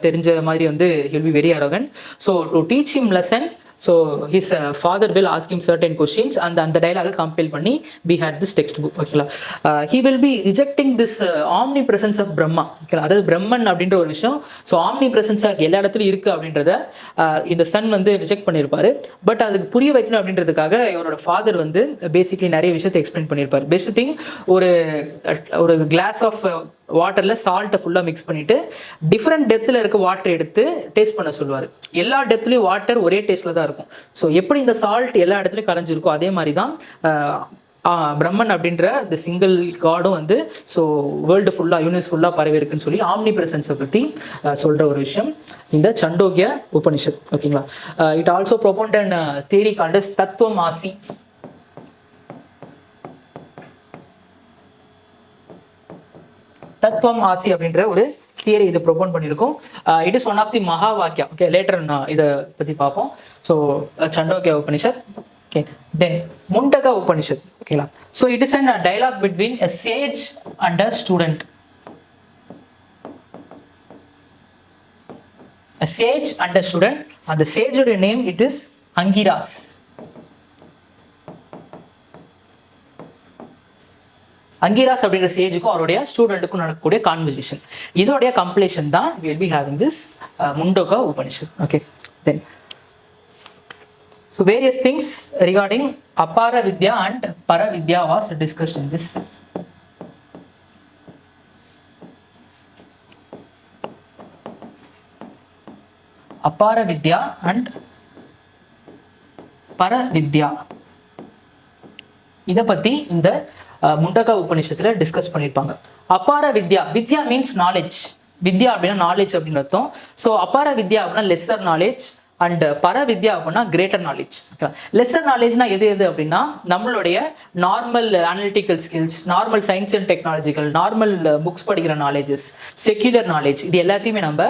தெரிஞ்ச மாதிரி வந்து he will be very arrogant. So to teach him lesson, so his father will ask him certain questions and அந்த dialogue compile பண்ணி we had this textbook. ஓகேங்களா, he will be rejecting this omnipresence of Brahma. ஓகேங்களா, அதாவது பிரம்மன் அப்படின்ற ஒரு விஷயம் so omnipresence எல்லா இடத்துலையும் இருக்கு அப்படின்றத இந்த சன் வந்து ரிஜெக்ட் பண்ணியிருப்பாரு. பட் அதுக்கு புரிய வைக்கணும் அப்படின்றதுக்காக இவரோட ஃபாதர் வந்து பேசிக்லி நிறைய விஷயத்தை எக்ஸ்பிளைன் பண்ணியிருப்பார். பெஸ்ட் திங் ஒரு கிளாஸ் ஆஃப் வாட்டரில் சால்ட்டை ஃபுல்லாக மிக்ஸ் பண்ணிவிட்டு டிஃப்ரெண்ட் டெப்த்தில் இருக்க வாட்டர் எடுத்து டேஸ்ட் பண்ண சொல்லுவார். எல்லா டெப்த்லேயும் வாட்டர் ஒரே டேஸ்ட்டில் தான் இருக்கும். ஸோ எப்படி இந்த சால்ட் எல்லா இடத்துலையும் கரைஞ்சிருக்கோ அதே மாதிரி தான் பிரம்மன் அப்படின்ற இந்த சிங்கிள் காடும் வந்து ஸோ வேர்ல்டு ஃபுல்லாக யூனிவர்ஸ் ஃபுல்லாக பரவி இருக்குன்னு சொல்லி ஆம்னி பிரசன்ஸை பற்றி சொல்கிற ஒரு விஷயம் இந்த சண்டோக்கிய உபனிஷத். ஓகேங்களா, it also propound and theory called as tattvam asi. தத்துவம் ஆசி அப்படின்ற ஒரு தியரி இது ப்ரொபோன் பண்ணியிருக்கோம். It is one of the maha vakya. Okay, later நான் இதை பற்றி பார்ப்போம். So Chandogya Upanishad. Okay, then Mundaka Upanishad. ஓகேங்களா, so it is an dialogue between a sage and a student. A sage and a student, and the sage name it is Angiras. Angiras அப்படிங்கிற சேஜுக்கும் அவருடைய ஸ்டூடெண்ட்டுக்கும் நடக்கக்கூடிய கான்வர்சேஷன், இதோடைய கம்ப்ளீஷன் தான் will be having this Mundaka Upanishad. Okay, then so various things regarding apara vidya and para vidya was discussed in this. Apara vidya and para வித்யா இதை பற்றி இந்த முண்டக உபநிஷத்துல டிஸ்கஸ் பண்ணியிருப்பாங்க. அபார வித்யா, வித்யா மீன்ஸ் நாலேஜ். வித்யா அப்படின்னா நாலேஜ் அப்படின்னு அர்த்தம். ஸோ அபார வித்யா அப்படின்னா லெஸ்ஸர் நாலேஜ் அண்ட் பர வித்யா அப்படின்னா கிரேட்டர் நாலேஜ். லெஸ்ஸர் நாலேஜ்னா எது அப்படின்னா நம்மளுடைய normal analytical skills, normal science and technological, normal books படிக்கிற நாலேஜஸ், செக்யூலர் நாலேஜ், இது எல்லாத்தையுமே நம்ம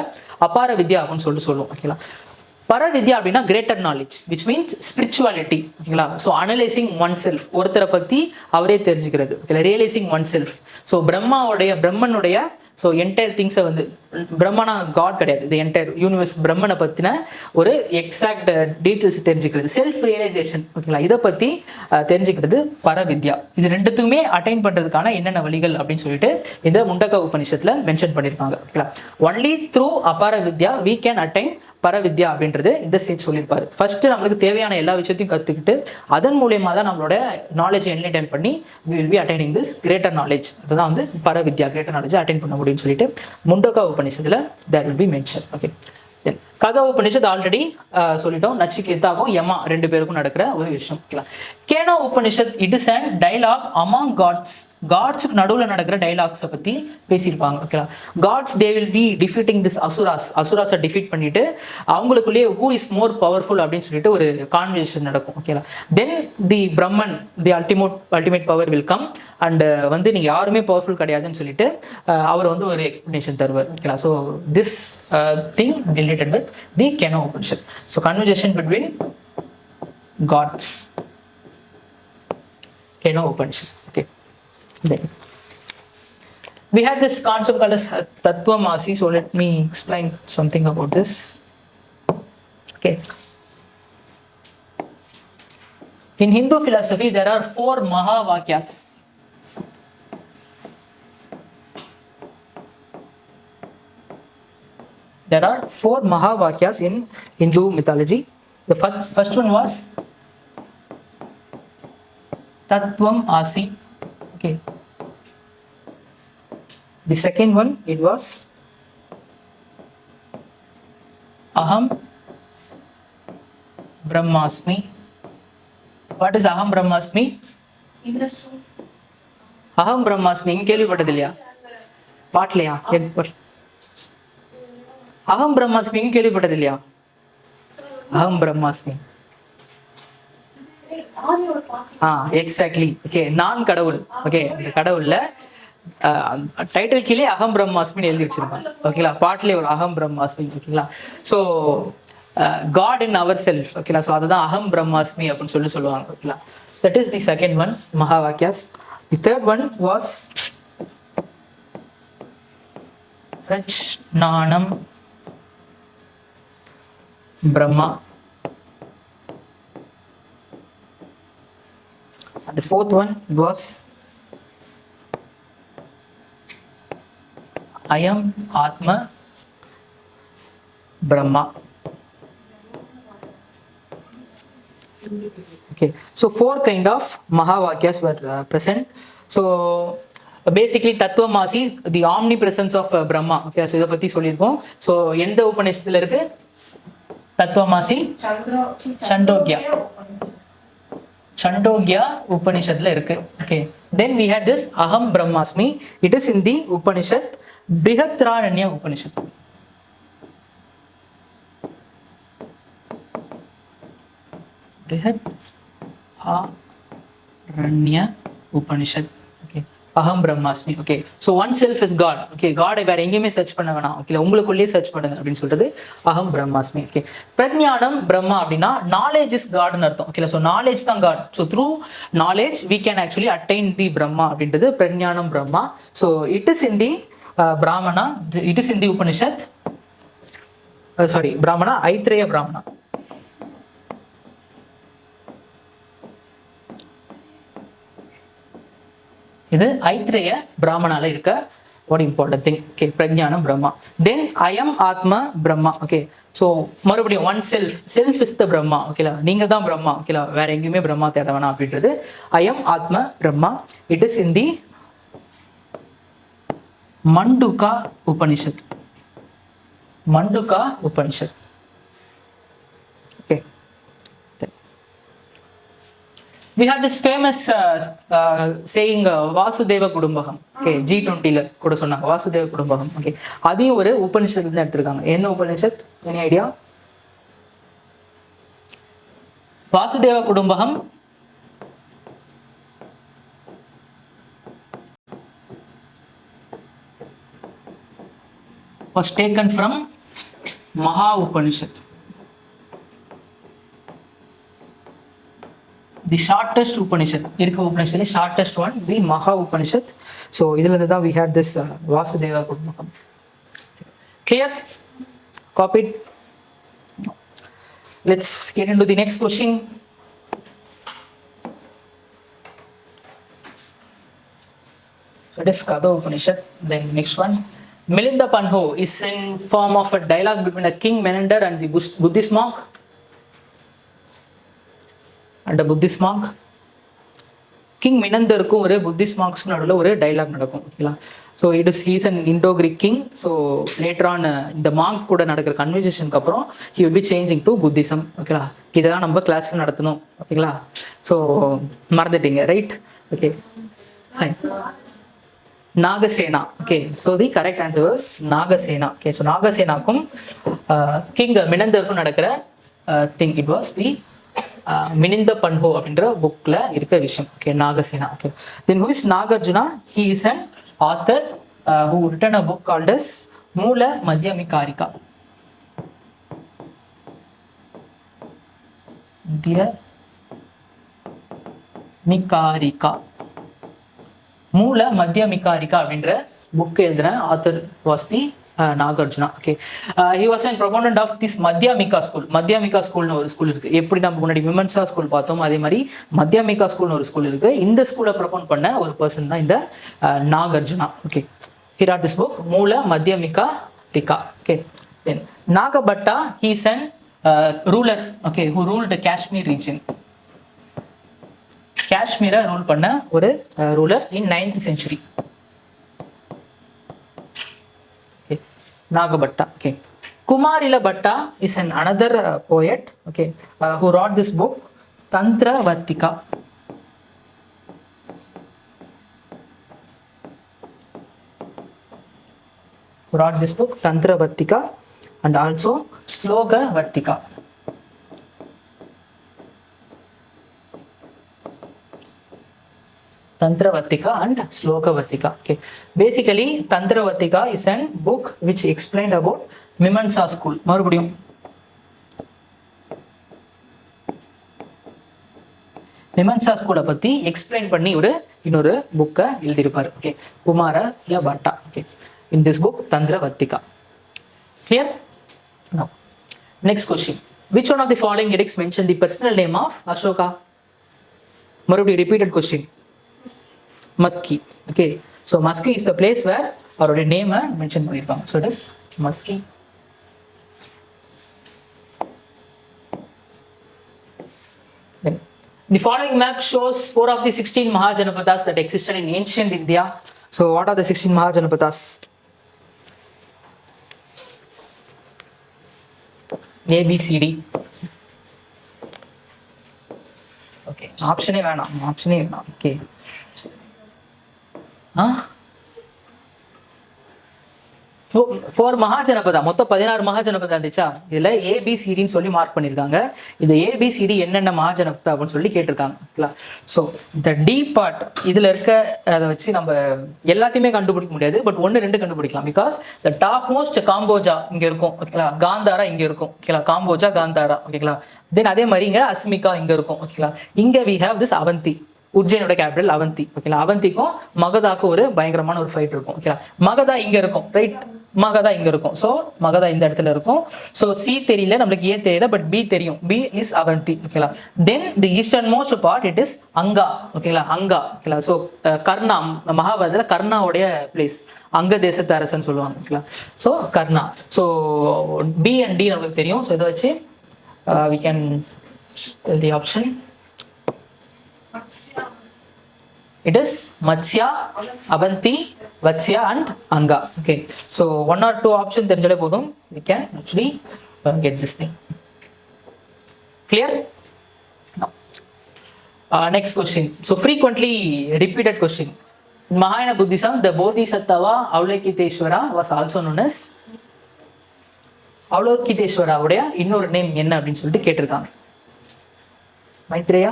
அபார வித்யா அப்படின்னு சொல்லுவோம். ஓகேங்களா, பரவித்யா அப்படின்னா greater knowledge which means spirituality. ஓகேங்களா, ஸோ அனலைசிங் ஒன் செல்ஃப், ஒருத்தரை பற்றி அவரே தெரிஞ்சுக்கிறது. ஓகேங்களா, ரியலைசிங் ஒன் செல்ஃப். ஸோ பிரம்மனுடைய ஸோ என்டையர் திங்ஸை வந்து பிரம்மனா காட் கிடையாது, இந்த என்டையர் யூனிவர்ஸ் பிரம்மனை பற்றின ஒரு எக்ஸாக்ட் டீட்டெயில்ஸ் தெரிஞ்சுக்கிறது, செல்ஃப் ரியலைசேஷன். ஓகேங்களா, இதை பற்றி தெரிஞ்சுக்கிறது பரவித்யா. இது ரெண்டுத்துக்குமே அட்டைன் பண்ணுறதுக்கான என்னென்ன வழிகள் அப்படின்னு சொல்லிட்டு இந்த முண்டக உபனிஷத்தில் மென்ஷன் பண்ணியிருக்காங்க. ஓகேங்களா, ஒன்லி த்ரூ அபார வித்யா வி கேன் அட்டைன் பரவித்யா அப்படின்றது இந்த சேஜ் சொல்லியிருப்பாரு. ஃபர்ஸ்ட் நம்மளுக்கு தேவையான எல்லா விஷயத்தையும் கற்றுக்கிட்டு அதன் மூலியமா தான் நம்மளோட நாலேஜ் என்லைன் பண்ணி we will be attaining this greater knowledge. அதுதான் வந்து பரவித்யா, கிரேட்டர் நாலேஜ் அட்டைன் பண்ண முடியும்னு சொல்லிட்டு முண்டக உபநிஷத்துல that will be mentioned. Okay, then Katha Upanishad already சொல்லிட்டோம், நச்சிகேதாக்கும் யமா ரெண்டு பேருக்கும் நடக்கிற ஒரு விஷயம். Keno Upanishad it is and dialogue among காட்ஸுக்கு நடுவில் நடக்கிற டைலாக்ஸை பற்றி பேசியிருப்பாங்க. ஓகேங்களா, gods they will be defeating this அசுராஸை டிஃபீட் பண்ணிட்டு அவங்களுக்குள்ளேயே ஹூ இஸ் மோர் பவர்ஃபுல் அப்படின்னு சொல்லிட்டு ஒரு கான்வர்சேஷன் நடக்கும். ஓகேங்களா, then the Brahman the ultimate power will come and வந்து நீங்கள் யாருமே பவர்ஃபுல் கிடையாதுன்னு சொல்லிட்டு அவர் வந்து ஒரு எக்ஸ்பிளனேஷன் தருவார். ஓகேங்களா, so this thing related with the Kena Upanishad. So conversation between gods, Kena Upanishad. Okay, we had this concept called as Tattvamasi. So let me explain something about this. Okay. In Hindu philosophy, there are 4 Mahavakyas. There are 4 Mahavakyas in Hindu mythology. The first one was Tattvamasi. Okay. The second one, it was Aham Brahmasmi. What is Aham Brahmasmi? Inner soul. Aham Brahmasmi. இங்க கேள்விப்பட்டது இல்லையா? பாட்டலையா? அகம் பிரம்மாஸ்மி இங்க கேள்விப்பட்டது இல்லையா? அகம் பிரம்மாஸ்மி. எக்ஸாக்ட்லி. ஓகே, நான் கடவுள். ஓகே, இந்த கடவுள்ல டைட்டில் கீழே அகம் பிரம்மாஸ்மின்னு எழுதி வச்சிருப்பாங்க. ஓகேங்களா? பாட்டிலே ஒரு அகம் பிரம்மாஸ்மி. ஓகேங்களா? So god in our self. ஓகேங்களா? ஸோ அதுதான் அகம் பிரம்மாஸ்மி அப்படின்னு சொல்லுவாங்க. ஓகேங்களா? That is the second one, Mahavakyas. The third one was prajnanam Brahma. And the fourth one was I am Atma Brahma. Okay, so 4 kind of Mahavakyas were present. So basically Tattvamasi, the omnipresence of Brahma. Okay, so இத பத்தி சொல்லிருக்கோம். So எந்த உபநிஷத்துல இருக்கு? Tattvamasi Chandogya Upanishadla irukku. Okay, then we had this Aham Brahmasmi. It is in the Upanishad Brihadaranya Upanishad. Brihadaranya Upanishad. Okay, Aham Brahmasmi. Okay, so one self is God. Okay, God வேற எங்கேயுமே search பண்ண வேணாம். Okay, உங்களுக்குள்ளேயே search பண்ணுங்க அப்படின்னு சொல்றது அகம் பிரம்மாஸ்மி. ஓகே, பிரஜ்ஞானம் பிரம்மா அப்படின்னா நாலேஜ் இஸ் காட்னு அர்த்தம். ஓகே, ஸோ நாலேஜ் தான் god. So through knowledge we can actually attain the Brahma அப்படின்றது prajnanam Brahma. So it is in the Brahmana, it is in the Upanishad, sorry Brahmana, Aitareya Brahmana. இது ஐத்ரேய பிராமணால இருக்க ஒரு important thing. Okay, prajnanam Brahma. Then I am atma Brahma. Okay, so மறுபடியும் one self, self is the Brahma. ஓகேலா, நீங்க தான் பிரம்மா. ஓகேலா, வேற எங்கேயுமே பிரம்மா தேட வேணாம் அப்படின்றது I am atma Brahma. It is in the Mandukya Upanishad. Mandukya Upanishad. Okay, we had this famous saying Vasudeva kutumbakam. Okay, G20ல கூட சொன்னாங்க வாசுதேவ குடும்பகம். ஓகே, அதையும் ஒரு உபனிஷத்துல இருந்து எடுத்திருக்காங்க. என்ன Upanishad? Any idea? Vasudeva kutumbakam was taken from Maha Upanishad. The shortest Upanishad. Irka Upanishad, shortest one, the Maha Upanishad. So, idhula we had this Vasudeva Kudumbakam. Clear? Copied? Let's get into the next question. That is Kada Upanishad. Then next one. Milinda Panho is in form of a dialogue between a king Menander and the Buddhist monk. And a Buddhist monk. King Menanderக்கும் ஒரு Buddhist மார்க்ஸ்க்கு நடுவில் ஒரு dialogue நடக்கும். ஓகேங்களா? So he's an Indo Greek king. So later on இந்த monk கூட நடக்கிற கன்வர்சேஷனுக்கு அப்புறம் he will be changing to Buddhism. ஓகேங்களா? இதெல்லாம் நம்ம கிளாஸில் நடத்தணும். ஓகேங்களா? ஸோ மறந்துட்டீங்க, right? Okay, fine. Nagasena. Okay, so the correct answer was Nagasena. Okay, so நாகசேனாக்கும் கிங் மினந்தருக்கும் நடக்கிற thing it was the Milinda Panho அப்படின்ற புக்ல இருக்க விஷயம். Okay, Nagasena. Okay, then who is Nagarjuna? He is an author who written a book called as Mula Madhyamakakarika. Madhyamakakarika. Mula Madhyamakakarika அப்படின்ற book எழுதின author was the Nagarjuna. Okay, he was an proponent of this Madhyamaka school. Madhyamaka ஸ்கூல்னு ஒரு school இருக்கு. எப்படி நம்ம முன்னாடி விமன்ஸா ஸ்கூல் பார்த்தோம், அதே மாதிரி மத்தியமிகா ஸ்கூல்னு ஒரு ஸ்கூல் இருக்கு. இந்த ஸ்கூலை ப்ரொபோன் பண்ண ஒரு பர்சன் தான் இந்த Nagarjuna. Okay, he wrote this book Mula Madhyamakakarika. Okay, then Nagabhatta, he is an ruler, okay, who ruled the Kashmir region. காஷ்மீரை ரூல் பண்ண ஒரு ruler in 9th century. Nagabhatta. Okay. Kumarila Bhatta is another poet, okay, who wrote this book Tantravartika. Who wrote this book Tantravartika and also Slogavartika. Tantravartika and Slogavartika. Okay. Basically, Tantravartika is a book which explained about Mimamsa school. மறுபடியும் மிமன்சா ஸ்கூலை பத்தி explain பண்ணி இன்னொரு புக்கை எழுதியிருப்பாரு. Okay, Kumarila Bhatta. Okay, in this book Tantravartika. Clear? Now, next question. Which one of the following edicts mention the personal name of Ashoka? மறுபடியும் repeated question. Musky. Okay, so Musky is the place where அவருடைய நேமை mention பண்ணியிருப்பாங்க. So it is Musky. Then the following map shows 4 of the 16 Mahajanapadas that existed in ancient India. So what are the 16 Mahajanapadas? A, B, C, D. Okay, option வேணாம். Okay. Four Mahajanapada, மொத்தம் 16 மகாஜனபதா இருந்துச்சா. இதுல ஏபிசிடின்னு சொல்லி mark பண்ணிருக்காங்க. இது ABCD என்னென்ன மகாஜனபதா அப்படின்னு சொல்லி கேட்டிருக்காங்க. ஸோ இந்த டி பார்ட் இதுல இருக்க அதை வச்சு நம்ம எல்லாத்தையுமே கண்டுபிடிக்க முடியாது, பட் 1-2 கண்டுபிடிக்கலாம். Because the top most Kamboja இங்க இருக்கும், ஓகேங்களா, காந்தாரா இங்க இருக்கும், ஓகேங்களா, காம்போஜா காந்தாரா, ஓகேங்களா. தென் அதே மாதிரி இங்க அஸ்மிகா இங்க இருக்கும், ஓகேங்களா. இங்க வி ஹேவ் திஸ் அவந்தி, உஜ்ஜைனோட கேபிட்டல் அவந்தி, ஓகேங்களா. அவந்திக்கும் மகதாக்கும் ஒரு பயங்கரமான ஒரு ஃபைட் இருக்கும், ஓகேங்களா. மகதா இங்க இருக்கும், ரைட், மகதா இங்க இருக்கும். ஸோ மகதா இந்த இடத்துல இருக்கும். ஸோ சி தெரியல நம்மளுக்கு, ஏ தெரியல, பட் பி தெரியும். பி இஸ் அவந்தி, ஓகேங்களா. Then the eastern most part it is Anga, ஓகேங்களா, அங்கா, ஓகேங்களா. ஸோ கர்ணா, மகாபாரதத்தில் கர்ணாவுடைய பிளேஸ், அங்க தேசத்து அரசன் சொல்லுவாங்க, ஓகேங்களா. So Karna. So B and D நம்மளுக்கு தெரியும். ஸோ இதை வச்சு we can tell the option. It is Matsya, Avanti, Vatsya and Anga. Okay, so 1 or 2 options தெரிஞ்சாலே போதும், we can actually get this thing. Clear? Now, next question. So frequently repeated question. In Mahayana Buddhism, the Bodhisattva Avalokiteshvara was also known as. அவலோகிதேஸ்வரா உடைய இன்னொரு name என்ன அப்படின்னு சொல்லிட்டு கேட்டிருக்காங்க. Maitreya.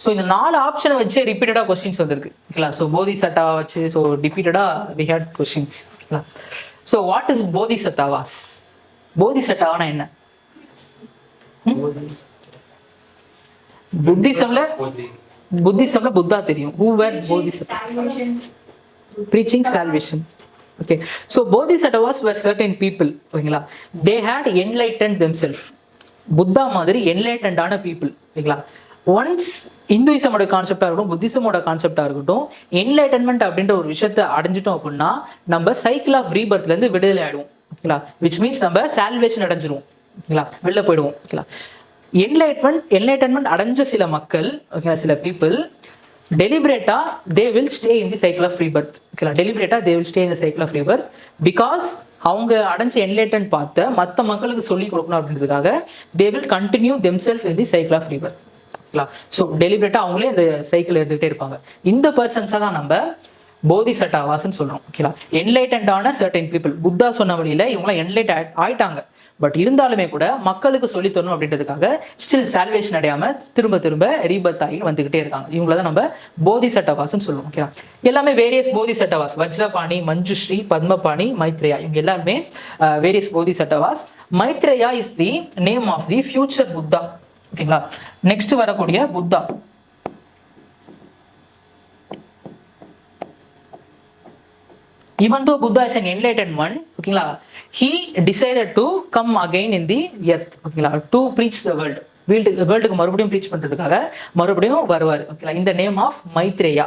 So இந்த 4 ஆப்ஷனை வச்சு ரிப்பீட்டடாக கொஸ்டின்ஸ் வந்திருக்கு, ஓகேங்களா. ஸோ போதிசட்டாவா வச்சு ஸோ ரிப்பீட்டடாக வி ஹேட் கொஸ்டின்ஸ், ஓகேங்களா. So what is Bodhisattvas? போதிசட்டாவானா என்ன? புத்திசம்ல புத்தா தெரியும். Who were bodhisattvas? Preaching salvation. Okay, so bodhisattvas were certain people, ஓகேங்களா. They had enlightened themselves. Buddha மாதிரி enlightened ஆன people, ஓகேங்களா. ஒன்ஸ் இந்துயிசமோட கான்செப்டா இருக்கட்டும், புத்திசமோட கான்செப்டா இருக்கட்டும், என்லைட்டன்மெண்ட் அப்படின்ற ஒரு விஷயத்தை அடைஞ்சிட்டோம் அப்படின்னா நம்ம சைக்கிள் ஆஃப் ரீபர்த்ல இருந்து விடுதலை ஆயிடுவோம், ஓகேங்களா. விச் மீன்ஸ் நம்ம சால்வேஷன் அடைஞ்சிருவோம், ஓகேங்களா, வெளில போயிடுவோம், ஓகேங்களா. என்லைட்டன்மெண்ட் அடைஞ்ச சில மக்கள், ஓகேங்களா, சில people deliberate they will stay in the cycle of rebirth, okay, deliberate they will stay in the cycle of rebirth because அவங்க அடைஞ்ச என்லைட்டன் பார்த்த மற்ற மக்களுக்கு சொல்லி கொடுக்கணும் அப்படின்றதுக்காக they will continue themselves in the cycle of rebirth, ஓகேங்களா. So டெலிபரேட்டா அவங்களே இந்த சைக்கிள் எடுத்துக்கிட்டே இருப்பாங்க. இந்த பர்சன்ஸை தான் நம்ம போதிசட்டாவாஸ்ன்னு சொல்றோம், ஓகேங்களா. என்லைட்டன்டான சர்டன் பீப்புள், புத்தா சொன்ன வழியில இவங்களாம் என்லைட் ஆயிட்டாங்க, பட் இருந்தாலுமே கூட மக்களுக்கு சொல்லி தரணும் அப்படின்றதுக்காக ஸ்டில் சால்வேஷன் அடையாம திரும்ப திரும்ப ரீபர்த் ஆகி வந்துகிட்டே இருக்காங்க. இவங்கள தான் நம்ம போதிசட்டவாஸ்ன்னு சொல்லுவோம், ஓகேவா. எல்லாமே வேரியஸ் போதிசட்டவாஸ், வஜ்ரபாணி, மஞ்சுஸ்ரீ, பத்மபாணி, மைத்ரேயா, இவங்க எல்லாருமே various Bodhisattvas. Maitreya is the name of the future Buddha, ஓகேங்களா. நெக்ஸ்ட் வரக்கூடிய Buddha even though Buddha is an enlightened one, ஓகேங்களா, he decided to come again in the earth, ஓகேங்களா, to preach the world. வேர்ல்டுக்கு மறுபடியும் ப்ரீச் பண்றதுக்காக மறுபடியும் வருவார். ஓகேங்களா, இந்த நேம் ஆஃப் மைத்ரேயா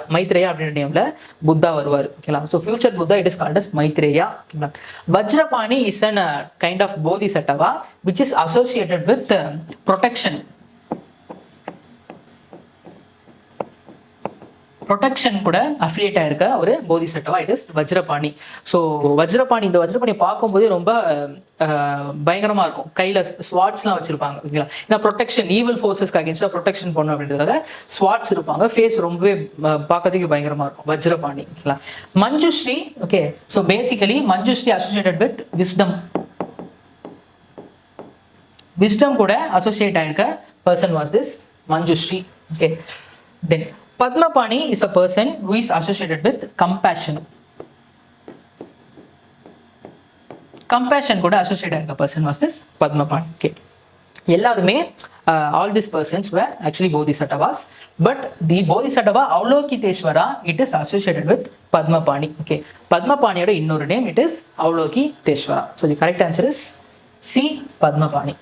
அப்படின்ற நேம்ல புத்தா வருவார். ஓகேங்களா, so future Buddha it is called as Maitreya. ஓகேங்களா, Vajrapani is an kind of Bodhisattva which is associated with protection கூட அஃபிலியேட் ஆயிருக்க ஒரு Bodhisattva it is Vajrapani. So இந்த வஜ்ரபாணி பார்க்கும்போதே ரொம்ப பயங்கரமா இருக்கும். கையில ஸ்வாட்ஸ்லாம் வச்சிருப்பாங்க. ஓகேங்களா, ஏன்னா ப்ரொடெக்ஷன் ஈவில் ஃபோர்ஸஸ்க்கு அகேன்ஸ்டா ப்ரொடெக்ஷன் பண்ணணும் அப்படின்றதுக்காக ஸ்வாட்ஸ் இருப்பாங்க. ஃபேஸ் ரொம்பவே பார்க்கறதுக்கு பயங்கரமா இருக்கும் வஜ்ரபாணி. ஓகேங்களா, Manjushri. Okay, so basically Manjushri associated with wisdom கூட அசோசியேட் ஆயிருக்க person was this Manjushri. Okay, then Padmapani is a person who is associated with compassion. Compassion கூட associated ஆயிருக்க person was this Padmapani. Okay, எல்லாருமே all these persons were actually bodhisattvas, but the bodhisattva Avalokiteshvara it is associated with Padmapani. Okay, Padmapaniயோட இன்னொரு name it is Avalokiteshvara. So the correct answer is C, Padmapani.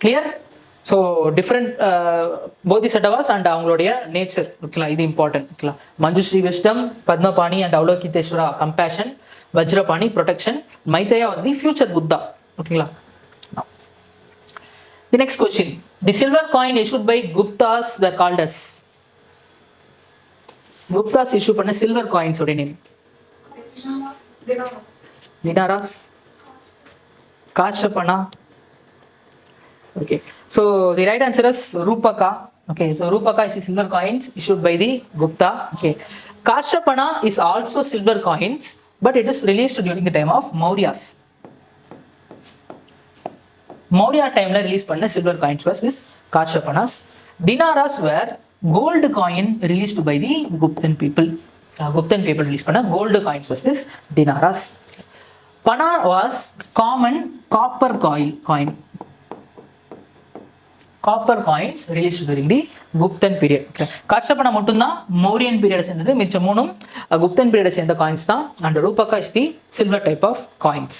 Clear? So different Bodhisattvas and அவங்களுடைய nature. ஓகேங்களா, இது important. ஓகேங்களா, Manjushri wisdom, Padmapani and Avalokiteshvara compassion, Vajrapani protection, Maitreya was the future Buddha. ஓகேங்களா, the next question, the silver coin issued by Guptas were called as. Guptas issue பண்ண silver coins உடைய name dinaras, karshapana. Okay, so the right answer is Rupaka. Okay, so Rupaka is the silver coins issued by the Gupta. Okay, Kashapana is also silver coins, but it is released during the time of Mauryas. Maurya time la release panna silver coins was this Kashapanas. Dinaras were gold coin released by the Guptan people. Guptan people released panna gold coins was this Dinaras. Pana was common copper coin. Copper coins release during the Guptan period. Karshapana மட்டும்தான் Mauryan period சேர்ந்தது, மிச்சம் மூணும் Guptan period சேர்ந்த coins தான். And rupaka is the silver type of coins.